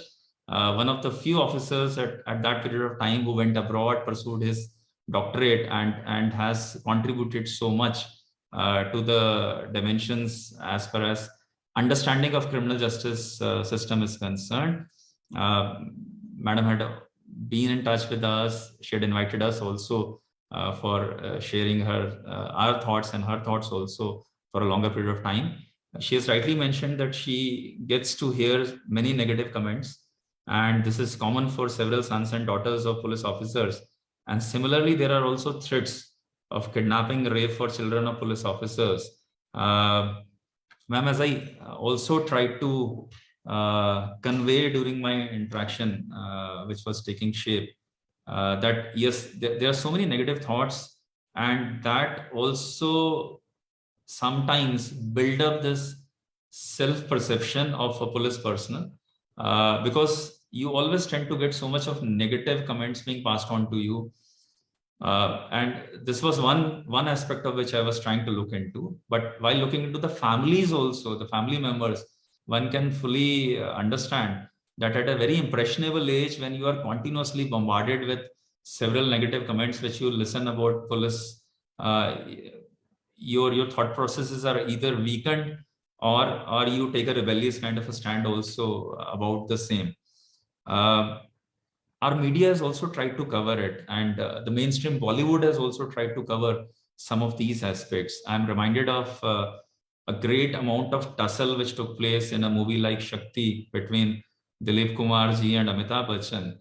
Speaker 3: One of the few officers at that period of time who went abroad, pursued his doctorate, and has contributed so much to the dimensions as far as understanding of criminal justice system is concerned. Madam had been in touch with us. She had invited us also for sharing our thoughts and her thoughts also for a longer period of time. She has rightly mentioned that she gets to hear many negative comments, and this is common for several sons and daughters of police officers. And similarly, there are also threats of kidnapping, rape for children of police officers. Ma'am, as I also tried to convey during my interaction, which was taking shape, that yes, there are so many negative thoughts, and that also sometimes build up this self-perception of a police personnel, because you always tend to get so much of negative comments being passed on to you. And this was one aspect of which I was trying to look into. But while looking into the families also, the family members, one can fully understand that at a very impressionable age, when you are continuously bombarded with several negative comments which you listen about police, your thought processes are either weakened or you take a rebellious kind of a stand also about the same. Our media has also tried to cover it, and the mainstream Bollywood has also tried to cover some of these aspects. I'm reminded of a great amount of tussle which took place in a movie like Shakti between Dilip Kumar ji and Amitabh Bachchan,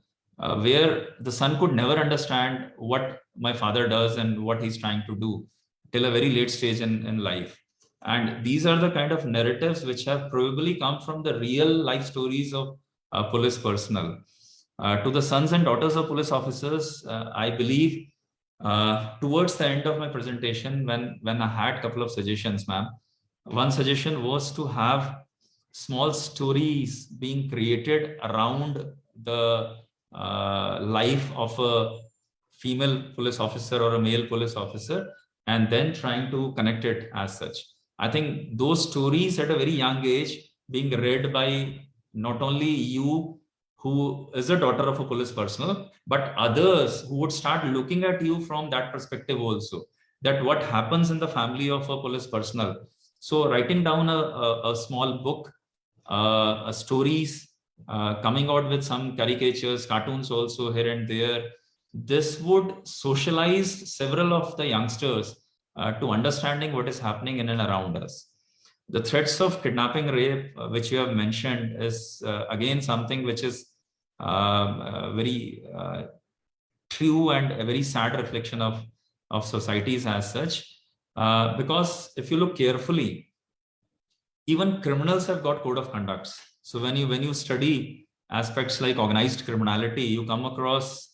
Speaker 3: where the son could never understand what my father does and what he's trying to do till a very late stage in life. And these are the kind of narratives which have probably come from the real life stories of police personnel. To the sons and daughters of police officers, I believe towards the end of my presentation, when I had a couple of suggestions, ma'am, one suggestion was to have small stories being created around the life of a female police officer or a male police officer, and then trying to connect it as such. I think those stories at a very young age being read by not only you who is a daughter of a police personnel, but others who would start looking at you from that perspective also, that what happens in the family of a police personnel. So writing down a small book, stories, coming out with some caricatures, cartoons also here and there, this would socialize several of the youngsters to understanding what is happening in and around us. The threats of kidnapping, rape, which you have mentioned, is again something which is very true and a very sad reflection of societies as such. Because if you look carefully, even criminals have got code of conducts. So when you study aspects like organized criminality, you come across,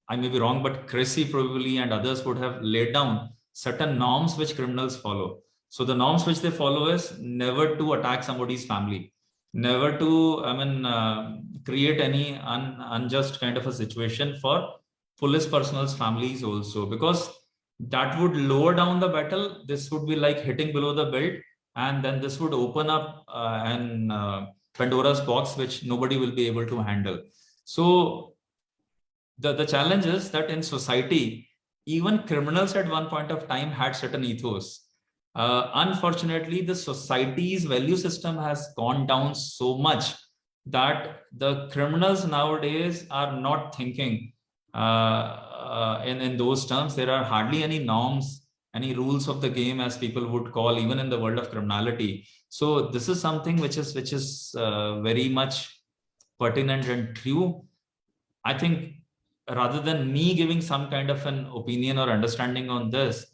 Speaker 3: I may be wrong, but Cressy probably and others would have laid down certain norms which criminals follow. So the norms which they follow is never to attack somebody's family, never to, create any unjust kind of a situation for police personnel's families also, because that would lower down the battle. This would be like hitting below the belt, and then this would open up an Pandora's box, which nobody will be able to handle. So the challenge is that in society, even criminals at one point of time had certain ethos. Unfortunately, the society's value system has gone down so much that the criminals nowadays are not thinking in those terms. There are hardly any norms, any rules of the game, as people would call, even in the world of criminality. So this is something which is very much pertinent and true. I think rather than me giving some kind of an opinion or understanding on this,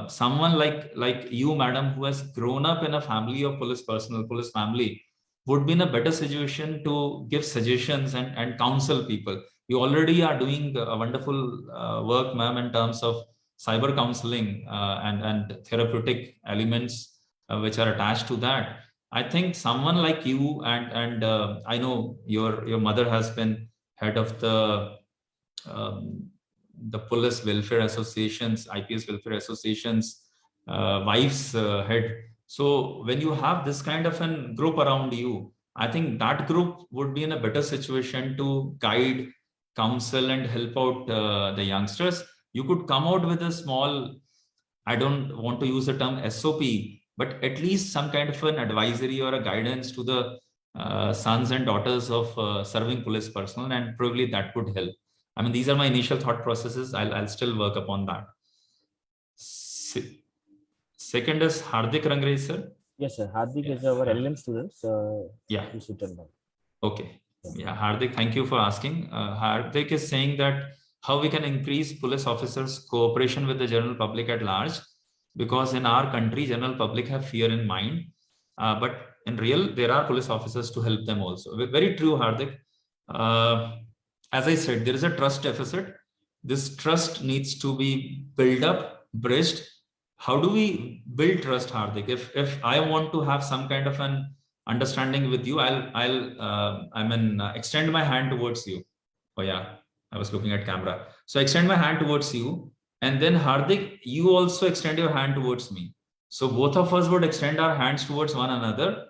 Speaker 3: someone like you, madam, who has grown up in a family of police personnel, police family, would be in a better situation to give suggestions and counsel people. You already are doing a wonderful work, ma'am, in terms of cyber counseling and therapeutic elements which are attached to that. I think someone like you and I know your mother has been head of the police welfare associations, IPS welfare associations, wives head. So when you have this kind of a group around you, I think that group would be in a better situation to guide, counsel, and help out the youngsters. You could come out with a small, I don't want to use the term SOP, but at least some kind of an advisory or a guidance to the sons and daughters of serving police personnel, and probably that would help. I mean, these are my initial thought processes. I'll still work upon that. Second is Hardik Rangrej, sir.
Speaker 2: Yes, sir. Hardik is our LLM student.
Speaker 3: Yeah.
Speaker 2: Okay.
Speaker 3: Yeah, Hardik, thank you for asking. Hardik is saying that how we can increase police officers' cooperation with the general public at large, because in our country, general public have fear in mind, but in real, there are police officers to help them also. Very true, Hardik. As I said, there is a trust deficit. This trust needs to be built up, bridged. How do we build trust, Hardik? If I want to have some kind of an understanding with you, I'll extend my hand towards you. Oh yeah, I was looking at camera. So extend my hand towards you, and then Hardik, you also extend your hand towards me. So both of us would extend our hands towards one another.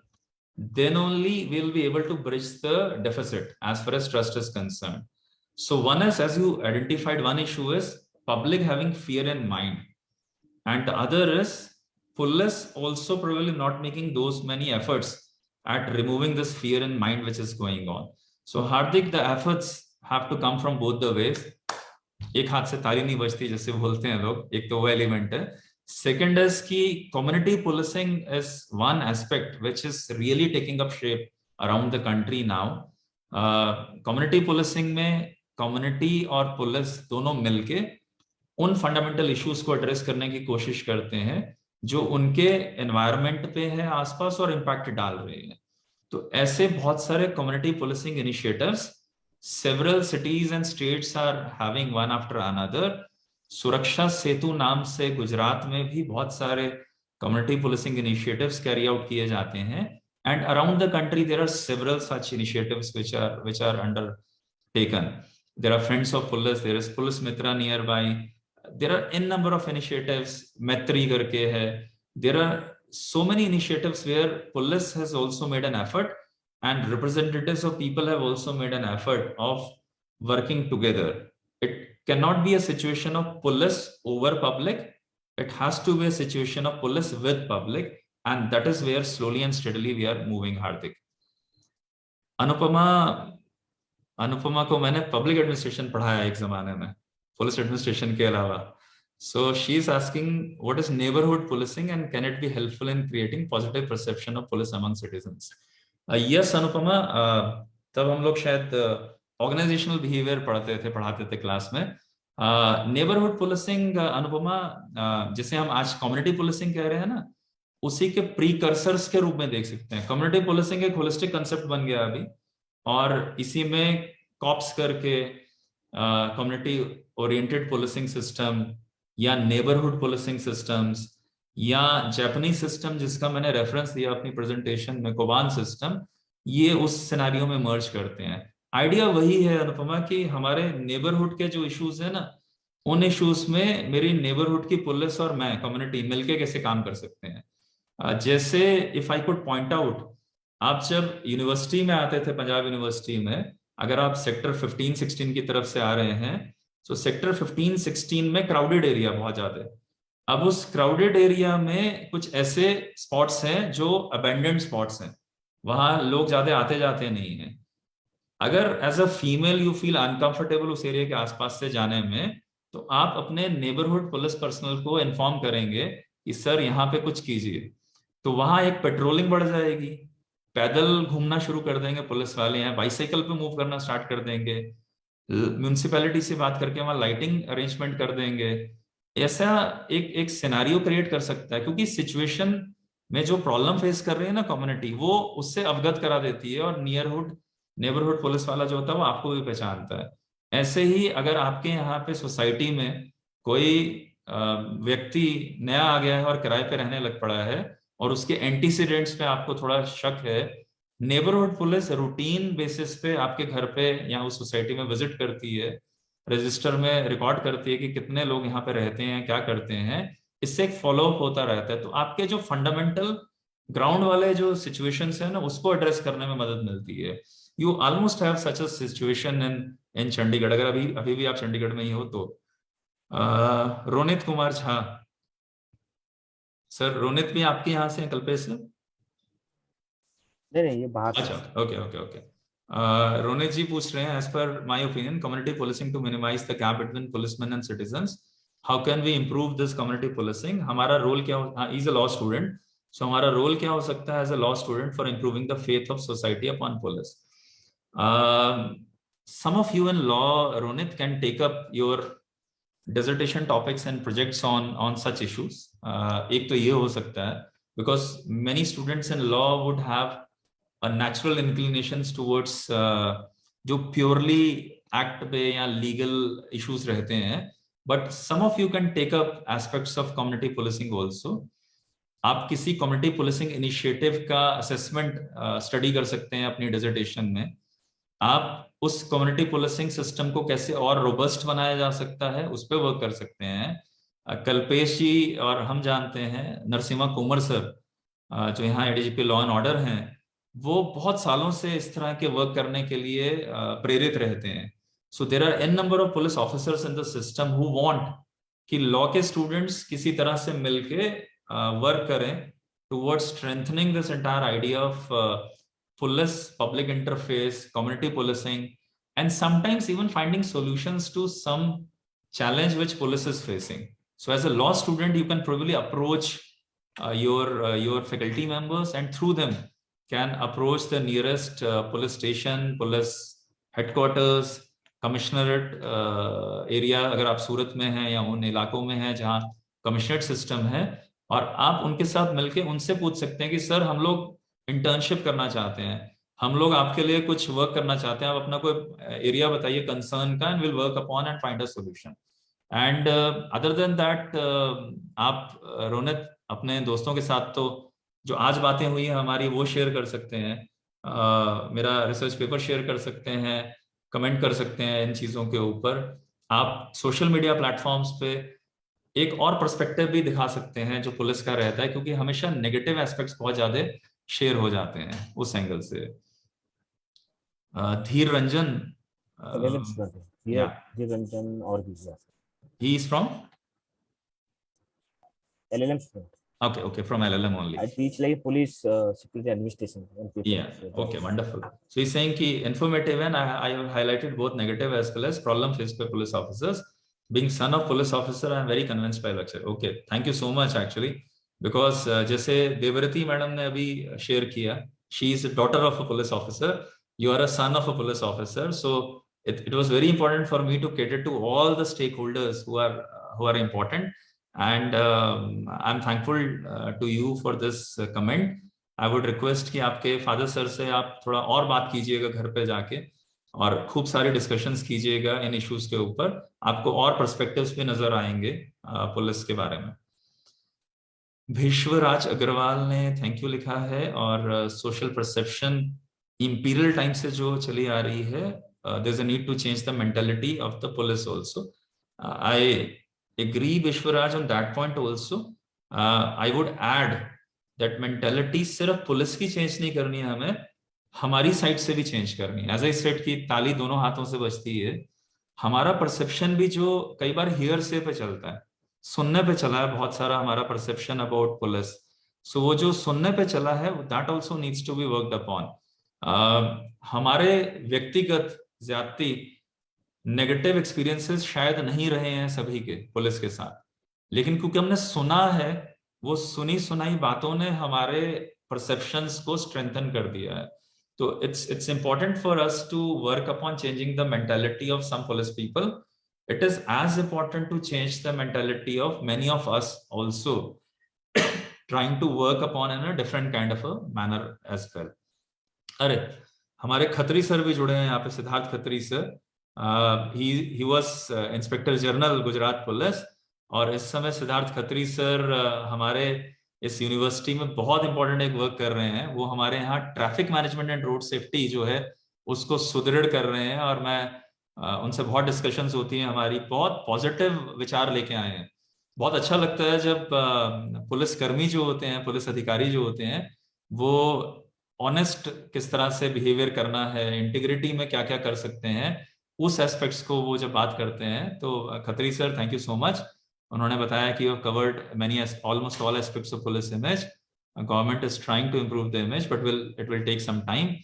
Speaker 3: Then only we'll be able to bridge the deficit as far as trust is concerned. So one is, as you identified, one issue is public having fear in mind. And the other is police also probably not making those many efforts at removing this fear in mind which is going on. So Hardik, the efforts have to come from both the ways. एक हाथ से ताली नहीं बजती जैसे बोलते हैं लोग, एक तो वो एलिमेंट है. Second is कि community policing is one aspect which is really taking up shape around the country now. Community policing में community और पुलिस दोनों मिलके उन फंडामेंटल इश्यूज को एड्रेस करने की कोशिश करते हैं जो उनके एनवायरनमेंट पे है आसपास और इम्पैक्ट डाल रहे हैं. तो ऐसे बहुत सारे community policing initiatives several cities and states are having one after another. सुरक्षा सेतु नाम से गुजरात में भी बहुत सारे community policing initiatives carry out किए जाते हैं, and around the country there are several such initiatives which are undertaken. There are friends of police, there is police mitra nearby, there are n number of initiatives, Maitri karke hai. There are so many initiatives where police has also made an effort and representatives of people have also made an effort of working together. It cannot be a situation of police over public. It has to be a situation of police with public, and that is where slowly and steadily we are moving. Hardik, Anupama को मैंने public administration पढ़ाया एक जमाने में, police administration के अलावा. So she is asking, what is neighborhood policing and can it be helpful in creating positive perception of police among citizens? Yes, Anupama, तब हम लोग शायद ऑर्गेनाइजेशनल बिहेवियर पढ़ाते थे क्लास में. नेबरहुड पुलिसिंग अनुपमा, जिसे हम आज कम्युनिटी पुलिसिंग कह रहे हैं ना, उसी के प्रीकर्सर्स के रूप में देख सकते हैं। कम्युनिटी पुलिसिंग एक होलिस्टिक कंसेप्ट बन गया अभी, और इसी में कॉप्स करके कम्युनिटी ओरिएंटेड पुलिसिंग सिस्टम या नेबरहुड पुलिसिंग सिस्टम्स या जापानीज सिस्टम जिसका मैंने रेफरेंस दिया अपनी प्रेजेंटेशन में, कोबान सिस्टम, ये उस सिनेरियो में मर्ज करते हैं। आइडिया वही है अनुपमा कि हमारे नेबरहुड के जो इश्यूज है ना, उन इश्यूज में मेरी नेबरहुड की पुलिस और मैं कम्युनिटी मिलके कैसे काम कर सकते हैं। जैसे if I could point out, आप जब यूनिवर्सिटी में आते थे, पंजाब यूनिवर्सिटी में, अगर आप सेक्टर 15-16 की तरफ से आ रहे हैं, तो सेक्टर 15-16 में क्राउडेड एरिया बहुत ज्यादा है। अब उस क्राउडेड एरिया में कुछ ऐसे स्पॉट्स हैं जो अबेंडेंड स्पॉट्स हैं, वहां लोग ज्यादा आते जाते नहीं हैं। अगर as a female you feel uncomfortable उस एरिया के आसपास से जाने में, तो आप अपने नेबरहुड पुलिस पर्सनल को इन्फॉर्म करेंगे कि सर यहाँ पे कुछ कीजिए, तो वहां एक पेट्रोलिंग बढ़ जाएगी, पैदल घूमना शुरू कर देंगे पुलिस वाले, हैं बाइसाइकिल पे मूव करना स्टार्ट कर देंगे, म्यूनिसिपैलिटी से बात करके वहां लाइटिंग अरेंजमेंट कर देंगे। ऐसा एक एक सिनेरियो क्रिएट कर सकता है, क्योंकि सिचुएशन में जो प्रॉब्लम फेस कर रही है ना कम्युनिटी, वो उससे अवगत करा देती है, और नेबरहुड पुलिस वाला जो होता है वो आपको भी पहचानता है। ऐसे ही अगर आपके यहाँ पे सोसाइटी में कोई व्यक्ति नया आ गया है और किराए पे रहने लग पड़ा है, और उसके एंटीसीडेंट्स पे आपको थोड़ा शक है, नेबरहुड पुलिस रूटीन बेसिस पे आपके घर पे या उस सोसाइटी में विजिट करती है, रजिस्टर में रिकॉर्ड करती है कि कितने लोग यहाँ पे रहते हैं, क्या करते हैं। इससे एक फॉलोअप होता रहता है, तो आपके जो फंडामेंटल ग्राउंड वाले जो सिचुएशंस है ना, उसको एड्रेस करने में मदद मिलती है। You almost have such a situation in Chandigarh, अगर अभी अभी भी आप चंडीगढ़ में ही हो तो। रोनित कुमार झा सर, रोनित भी आपके यहाँ से हैं, कल्पेश से?
Speaker 2: नहीं, ये बाहर से।
Speaker 3: अच्छा, okay okay okay. Ronit ji पूछ रहे हैं, as per my opinion community policing to minimise the gap between policeman and citizens, how can we improve this community policing? हमारा रोल क्या हो, is a law student, so हमारा रोल क्या हो सकता है as a law student for improving the faith of society upon police? Some of you in law, Ronit, can take up your dissertation topics and projects on such issues. एक तो ये हो सकता है, because many students in law would have a natural inclinations towards जो purely act पे या legal issues रहते हैं, but some of you can take up aspects of community policing also. आप किसी कम्युनिटी पुलिसिंग इनिशिएटिव का असेसमेंट स्टडी कर सकते हैं अपनी डिसर्टेशन में। आप उस कम्युनिटी पुलिसिंग सिस्टम को कैसे और रोबस्ट बनाया जा सकता है, उस पर वर्क कर सकते हैं। कल्पेश जी और हम जानते हैं, नरसिम्हा कुमार सर जो यहाँ एडीजीपी लॉ एंड ऑर्डर हैं, वो बहुत सालों से इस तरह के वर्क करने के लिए प्रेरित रहते हैं। So there are an number of police officers in the system who want कि लॉ के स्टूडेंट्स किसी तरह से मिलके वर्क करें towards strengthening this entire idea of police, public interface, community policing, and sometimes even finding solutions to some challenge which police is facing. So as a law student, you can probably approach your faculty members, and through them can approach the nearest police station, police headquarters, commissionerate area अगर आप सूरत में हैं या उन इलाकों में हैं जहाँ कमिश्नरेट सिस्टम है, और आप उनके साथ मिलके उनसे पूछ सकते हैं कि सर हम लोग इंटर्नशिप करना चाहते हैं, हम लोग आपके लिए कुछ वर्क करना चाहते हैं, आप अपना कोई एरिया बताइए कंसर्न का, and will work upon and find a solution. And other than that, आप रोनित अपने दोस्तों के साथ तो जो आज बातें हुई हैं हमारी वो शेयर कर सकते हैं, मेरा रिसर्च पेपर शेयर कर सकते हैं, कमेंट कर सकते हैं इन चीजों के ऊपर। आप सोशल मीडिया प्लेटफॉर्म्स पे एक और पर्सपेक्टिव भी दिखा सकते हैं जो पुलिस का रहता है, क्योंकि हमेशा नेगेटिव एस्पेक्ट्स बहुत ज्यादा शेयर हो जाते हैं उस एंगल से। धीर रंजन,
Speaker 2: धीर रंजन और भी
Speaker 3: he is from
Speaker 2: LLM student.
Speaker 3: Okay, from LLM only.
Speaker 2: I teach like police security administration.
Speaker 3: Okay, wonderful. So he's saying कि informative, and I have highlighted both negative as well as problem faced by police officers. Being son of police officer, I am very convinced by lecture. Okay, thank you so much actually. Because जैसे देवरती madam ने अभी share किया, she is a daughter of a police officer, you are a son of a police officer, so it was very important for me to cater to all the stakeholders who are important. And I'm thankful to you for this comment. I would request कि आपके father sir से आप थोड़ा और बात कीजिएगा घर पे जाके, और खूब सारे डिस्कशंस कीजिएगा इन इश्यूज के ऊपर. आपको और पर्सपेक्टिव्स भी नजर आएंगे पुलिस के बारे में. भीष्वराज अग्रवाल ने थैंक यू लिखा है, और सोशल परसेप्शन इंपीरियल टाइम से जो चली आ रही है, there is a need to change the mentality of the police also. I agree Vishwaraj on that point also. I would add that mentality सिर्फ पुलिस की चेंज नहीं करनी है, हमें हमारी साइड से भी चेंज करनी है. एज आई सेड कि ताली दोनों हाथों से बजती है. हमारा परसेप्शन भी जो कई बार हियर से पे चलता है, सुनने पे चला है बहुत सारा हमारा परसेप्शन अबाउट पुलिस. सो वो जो सुनने पे चला है, that also needs to be worked upon. हमारे व्यक्तिगत ज्यादती नेगेटिव एक्सपीरियंसेस शायद नहीं रहे हैं सभी के पुलिस के साथ, लेकिन क्योंकि हमने सुना है, वो सुनी सुनाई बातों ने हमारे परसेप्शंस को स्ट्रेंथन कर दिया है. तो it's important for us to work upon changing the mentality of some police people. It is as important to change the mentality of many of us also, trying to work upon in a different kind of a manner as well. अरे हमारे Khatri sir भी जुड़े हैं यहाँ पे, Siddharth Khatri sir. he was inspector general Gujarat police, और इस समय सिद्धार्थ खत्री सर हमारे इस यूनिवर्सिटी में बहुत इंपॉर्टेंट एक वर्क कर रहे हैं. वो हमारे यहाँ traffic management and road safety जो है उसको सुदृढ़ कर रहे हैं, और मैं उनसे बहुत डिस्कशंस होती हैं हमारी, बहुत पॉजिटिव विचार लेके आए हैं. बहुत अच्छा लगता है जब पुलिस कर्मी जो होते हैं, पुलिस अधिकारी जो होते हैं, वो ऑनेस्ट किस तरह से बिहेवियर करना है, इंटीग्रिटी में क्या क्या कर सकते हैं, उस एस्पेक्ट्स को वो जब बात करते हैं. तो Khatri sir thank you so much. उन्होंने बताया कि covered many almost all aspects of police image. Government is trying to improve the image, but it will take some time.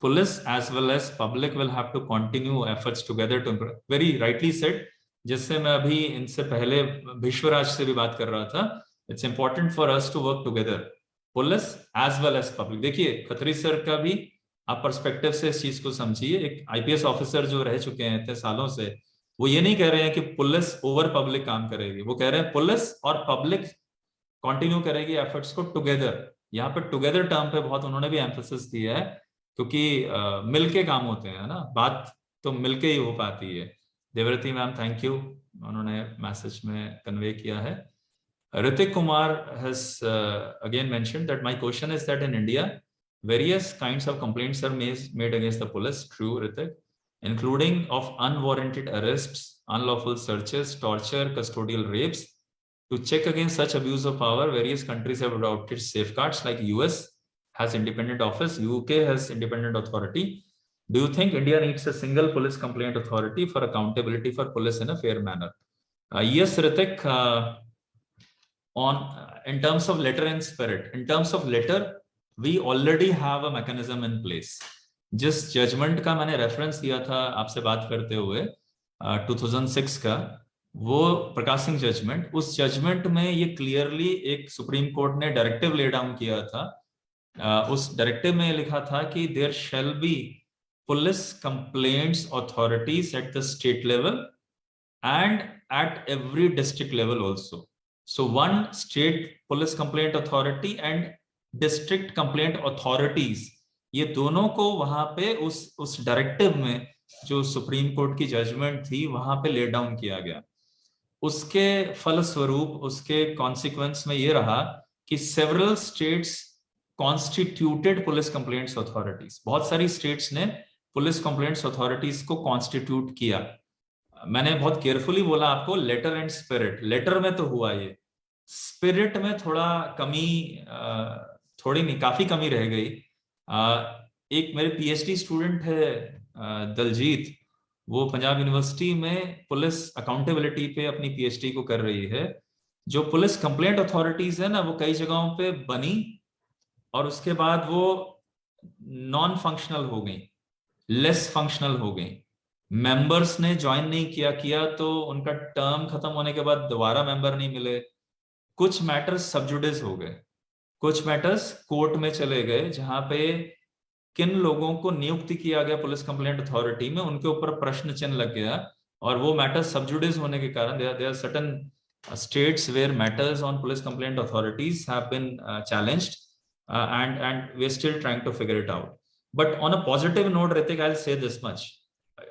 Speaker 3: Police as well as public will have to continue efforts together to improve. Very rightly said. जिससे मैं अभी इनसे पहले भीष्वराज से भी बात कर रहा था, it's important for us to work together, police as well as public. देखिए खत्री सर का भी आप पर्सपेक्टिव से इस चीज को समझिए. एक आईपीएस ऑफिसर जो रह चुके हैं इतने सालों से, वो ये नहीं कह रहे हैं कि पुलिस ओवर पब्लिक काम करेगी. वो कह रहे हैं पुलिस और पब्लिक कंटिन्यू करेगी एफर्ट्स को टुगेदर. यहाँ पे टुगेदर टर्म पे बहुत उन्होंने भी एम्फेसिस दिया है, क्योंकि मिलके काम होते हैं ना, बात तो मिलके ही हो पाती है. देवरती मैम थैंक यू, उन्होंने मैसेज में कन्वे किया है. Hrithik Kumar has again mentioned that my question is that in India various kinds of complaints are made against the police. True, Hrithik, including of unwarranted arrests, unlawful searches, torture, custodial rapes. To check against such abuse of power, various countries have adopted safeguards, like US has independent office, UK has independent authority. Do you think India needs a single police complaint authority for accountability for police in a fair manner? Yes, Hrithik, in terms of letter and spirit, in terms of letter, we already have a mechanism in place. जिस judgement का मैंने reference दिया था आपसे बात करते हुए 2006 का, वो प्रकाश सिंह जजमेंट, उस जजमेंट में ये क्लियरली एक सुप्रीम कोर्ट ने डायरेक्टिव ले डाउन किया था. उस डायरेक्टिव में लिखा था कि there shall be police complaints authorities at the state level and at every district level also. So one state police complaint authority and district complaint authorities, ये दोनों को वहां पे उस डायरेक्टिव में जो सुप्रीम कोर्ट की जजमेंट थी वहां पे ले डाउन किया गया. उसके फलस्वरूप, उसके कॉन्सिक्वेंस में ये रहा कि several states constituted police complaints authorities. बहुत सारी स्टेट्स ने पुलिस कंप्लेंट्स अथॉरिटीज को कॉन्स्टिट्यूट किया. मैंने बहुत केयरफुली बोला आपको लेटर एंड स्पिरिट. लेटर में तो हुआ ये, स्पिरिट में थोड़ा कमी, थोड़ी नहीं काफी कमी रह गई. एक मेरे पीएचडी स्टूडेंट है दलजीत, वो पंजाब यूनिवर्सिटी में पुलिस अकाउंटेबिलिटी पे अपनी पीएचडी को कर रही है. जो पुलिस कंप्लेंट अथॉरिटीज है ना, वो कई जगहों पे बनी और उसके बाद वो नॉन फंक्शनल हो गई, लेस फंक्शनल हो गई. मेंबर्स ने ज्वाइन नहीं किया तो उनका टर्म खत्म होने के बाद दोबारा मेंबर नहीं मिले. कुछ मैटर्स सबजुडिस हो गए, कुछ मैटर्स कोर्ट में चले गए, जहां पे किन लोगों को नियुक्त किया गया पुलिस कंप्लेंट अथॉरिटी में, उनके ऊपर प्रश्न चिन्ह लग गया, और वो मैटर सब जुडिस होने के कारण there are certain states where matters on police complaint authorities have been challenged, and we're still trying to figure it out. But on a positive note, Ritik, I'll say this much.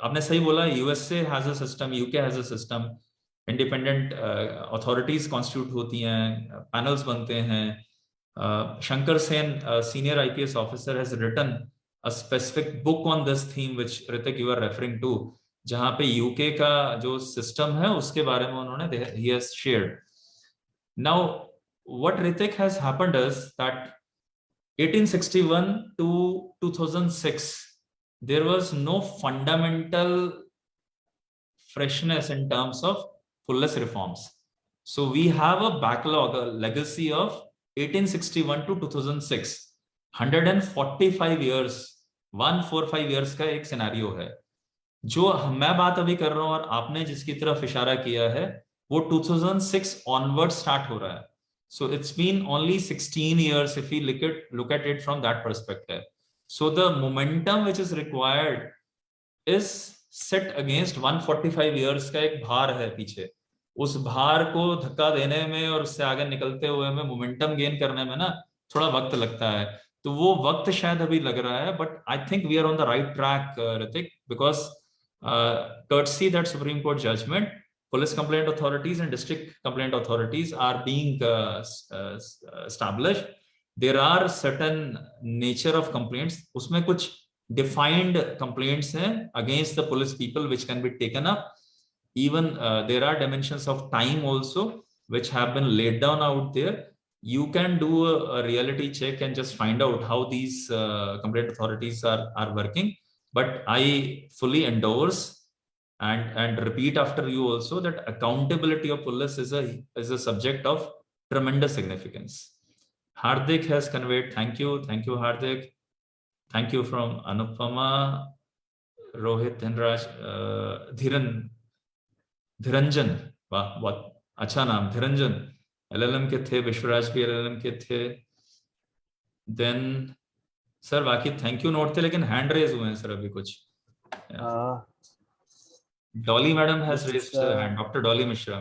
Speaker 3: आपने सही बोला, USA has a system, UK has a system, independent authorities constitute होती हैं, panels बनते हैं. Shankar Sen, senior IPS officer, has written a specific book on this theme, which Ritik you are referring to, जहां पे UK का जो system है उसके बारे में उन्होंने he has shared. Now, what Ritik has happened is that 1861 to 2006, there was no fundamental freshness in terms of police reforms. So we have a backlog, a legacy of 1861 to 2006, 145 years, 145 years का एक scenario है. जो मैं बात अभी कर रहा हूं और आपने जिसकी तरफ इशारा किया है वो 2006 onward स्टार्ट हो रहा है. So it's been only 16 years if we look at it from that perspective. So the momentum which is required is set against 145 years का एक भार है पीछे. उस भार को धक्का देने में और उससे आगे निकलते हुए में मोमेंटम गेन करने में ना थोड़ा वक्त लगता है. तो वो वक्त शायद अभी लग रहा है, but I think we are on the right track, Hrithik, because courtesy that Supreme Court judgment, police complaint authorities and district complaint authorities are being established. There are certain nature of complaints, उसमें कुछ defined complaints हैं against the police people which can be taken up. Even there are dimensions of time also which have been laid down out there. You can do a reality check and just find out how these complaint authorities are working. But I fully endorse and repeat after you also that accountability of police is a subject of tremendous significance. Hardik has conveyed. Thank you Hardik. Thank you from Anupama, Rohit, Dhinraj, Dhiranjan. वाह, बहुत अच्छा नाम, Dhiranjan. LLM के थे, विश्वराज भी LLM के थे. Then sir बाकी थैंक यू नोट थे, लेकिन हैंड रेज हुए हैं सर अभी कुछ. Dolly madam has raised hand. Doctor Dolly Mishra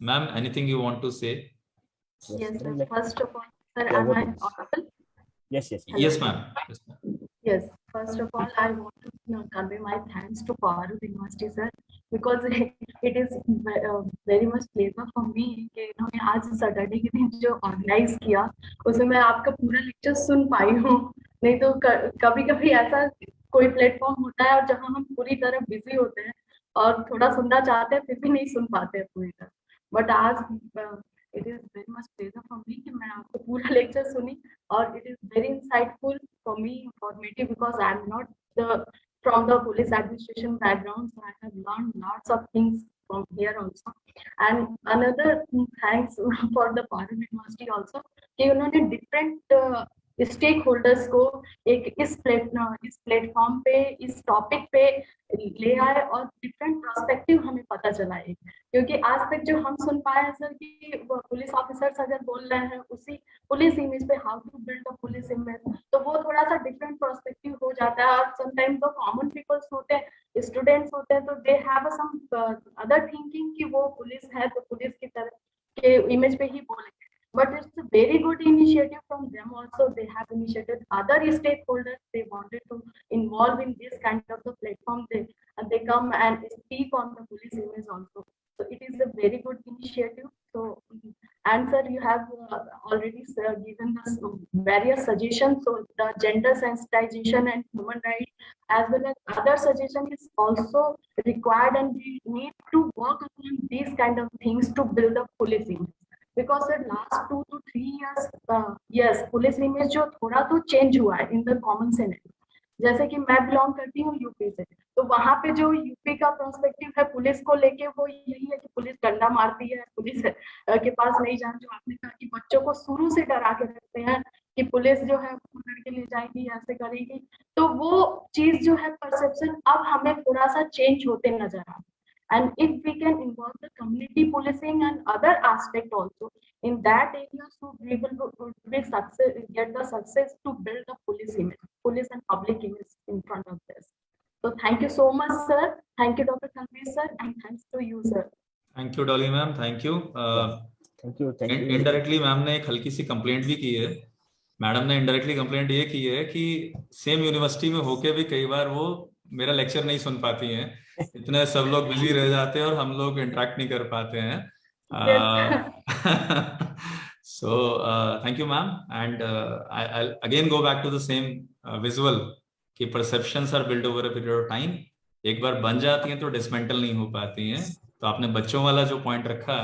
Speaker 3: ma'am, anything you want to say?
Speaker 4: Yes, sir. First of all, sir, am I audible?
Speaker 3: Yes ma'am.
Speaker 4: Yes, first of all, I want to convey my thanks to Paru University, sir, because it is very much pleasure for me कि इन्होंने आज Saturday के दिन जो organise किया उसमें मैं आपका पूरा लेक्चर सुन पाई हूँ. नहीं तो कभी कभी ऐसा कोई प्लेटफॉर्म होता है और जहाँ हम पूरी तरह बिजी होते हैं और थोड़ा सुनना चाहते हैं फिर भी नहीं सुन पाते हैं पूरी तरह. बट आज it is very much pleasure for me कि मैं आपको पूरा लेक्चर सुनी और it is very insightful for me, informative, because I am not from the police administration background, so I have learned lots of things from here also. And another thanks for the Paru University also कि उन्होंने different stake holders को इस platform पे, इस topic पे ले आए और डिफरेंट पर्सपेक्टिव हमें पता चला है. क्योंकि आज तक जो हम सुन पाए हैं सर कि पुलिस ऑफिसर्स अगर बोल रहे हैं उसी पुलिस इमेज पे, how to build a police image, तो वो थोड़ा सा डिफरेंट पर्सपेक्टिव हो जाता है. और समटाइम्स जो कॉमन पीपल्स होते हैं, स्टूडेंट्स होते हैं, तो they have some other thinking कि वो पुलिस है तो पुलिस की तरह के इमेज पे ही बोलेंगे. But it's a very good initiative from them also. They have initiated other stakeholders. They wanted to involve in this kind of the platform. They come and speak on the police image also. So it is a very good initiative. So, and sir, you have already given us various suggestions. So the gender sensitization and human rights as well as other suggestion is also required, and we need to work upon these kind of things to build a police image. Because the last 2 to 3 years, yes, police image जो थोड़ा तो change हुआ है in the common scenario. जैसे कि मैं belong करती हूँ यूपी से, तो वहां पे जो यूपी का पर्सपेक्टिव है पुलिस को लेके वो यही है कि पुलिस डंडा मारती है, पुलिस के पास नहीं जाना. जो आपने कहा कि बच्चों को शुरू से डरा के रखते हैं कि पुलिस जो है पकड़ के ले जाएगी, ऐसे करेगी. तो वो चीज जो है परसेप्शन अब हमें थोड़ा सा चेंज होते नजर आ रहा है. And if we can involve the community policing and other aspect also in that area, so we will get the success to build a police image. police and public image in front of this. So thank you so much, sir. Thank you, Dr. Kalpesh, sir, and thanks to you, sir.
Speaker 3: Thank you Dolly ma'am, thank you.
Speaker 2: Thank you.
Speaker 3: Indirectly ma'am ने एक हल्की सी complaint भी की है. Madam ने indirectly complaint ये की है कि सेम यूनिवर्सिटी में होके भी कई बार वो मेरा लेक्चर नहीं सुन पाती हैं. इतने सब लोग बिजी रह जाते हैं और हम लोग इंटरेक्ट नहीं कर पाते हैं. So thank you ma'am, and I'll again go back to the same visual कि perceptions are built over a period of time. एक बार बन जाती हैं तो डिसमेंटल नहीं हो पाती हैं. तो आपने बच्चों वाला जो पॉइंट रखा,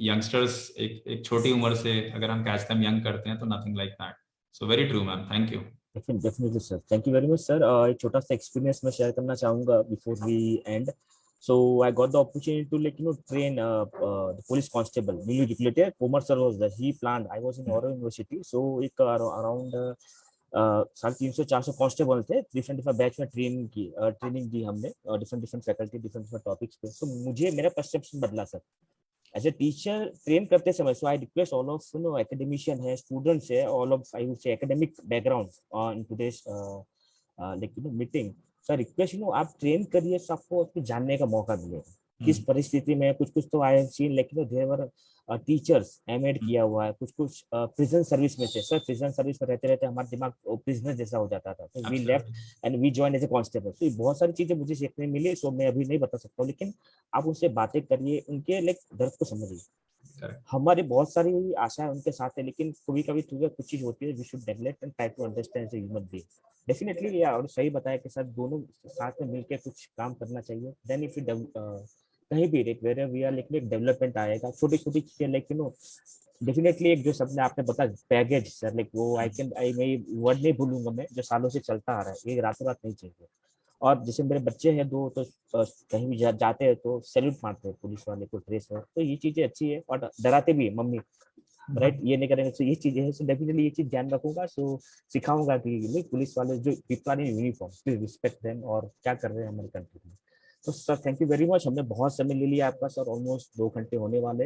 Speaker 3: यंगस्टर्स एक छोटी उम्र से अगर हम कैच देम यंग करते हैं तो nothing like that. So very true ma'am, thank you.
Speaker 2: Definitely sir, thank you very much sir. एक छोटा सा एक्सपीरियंस मैं शेयर करना चाहूंगा before we end. So I got the opportunity to train the police constable, newly declared. Kumar sir was there. He planned. I was in Aurora University, so एक around 350-400 constable थे. Different batch में training दी हमने, different faculty, different topics पे. सो मुझे मेरा perception बदला sir as a teacher train करते समय. So I request all of academician है, स्टूडेंट्स है, all of I would say academic background in today's meeting. So I request आप ट्रेन करिए, सबको उसको जानने का मौका मिलेगा किस परिस्थिति में. कुछ तो I have seen there were teachers MEd किया हुआ है, कुछ प्रिजन सर्विस में थे सर. प्रिजन सर्विस में रहते रहते हमारा दिमाग प्रिजनर जैसा हो जाता था. तो we left and we join as a constable. तो बहुत सारी चीजें मुझे सीखने मिली. सो मैं अभी नहीं बता सकता हूँ, लेकिन आप उनसे बातें करिए, उनके दर्द को समझिए. हमारी बहुत सारी आशाएं उनके साथ है, लेकिन कभी कभी कुछ चीज होती है. We should develop and try to understand human being. Definitely यार, और सही बताया कि सर दोनों साथ में मिलकर कुछ काम करना चाहिए. देन इफ यू कहीं भी वेयर वी आर एक डेवलपमेंट आएगा. छोटी छोटी चीजें डेफिनेटली एक जो सबने आपने बताया पैकेज सर, वो आई वर्ड नहीं भूलूंगा मैं, जो सालों से चलता आ रहा है. ये रातों रात नहीं चाहिए. और जैसे मेरे बच्चे हैं दो, तो कहीं भी जाते हैं तो सैल्यूट मारते हैं पुलिस वाले को, ड्रेस है. तो ये चीजें अच्छी है, और डराते भी मम्मी, राइट, ये नहीं करेंगे. तो ये चीजें है. सो डेफिनेटली ये चीज ध्यान रखूंगा. सो सिखाऊंगा कि पुलिस वाले जो people are in uniform, please respect them, और क्या कर रहे हैं हमारे कंट्री में. तो sir thank you very much. हमने बहुत समय ले लिया आपका सर, ऑलमोस्ट 2 घंटे होने वाले.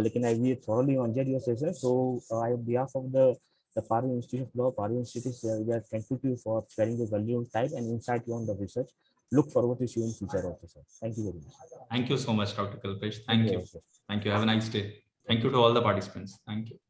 Speaker 2: लेकिन I we thoroughly enjoyed your session. So I on behalf of the Pari Institute of Law, Pari Institute, we are thankful to you for sharing your valuable time and insight on the research. Look forward to see you in future also, sir. Thank you very much.
Speaker 3: Thank you so much, Dr. Kalpesh. Thank you. Thank you. Have a nice day. Thank you to all the participants. Thank you.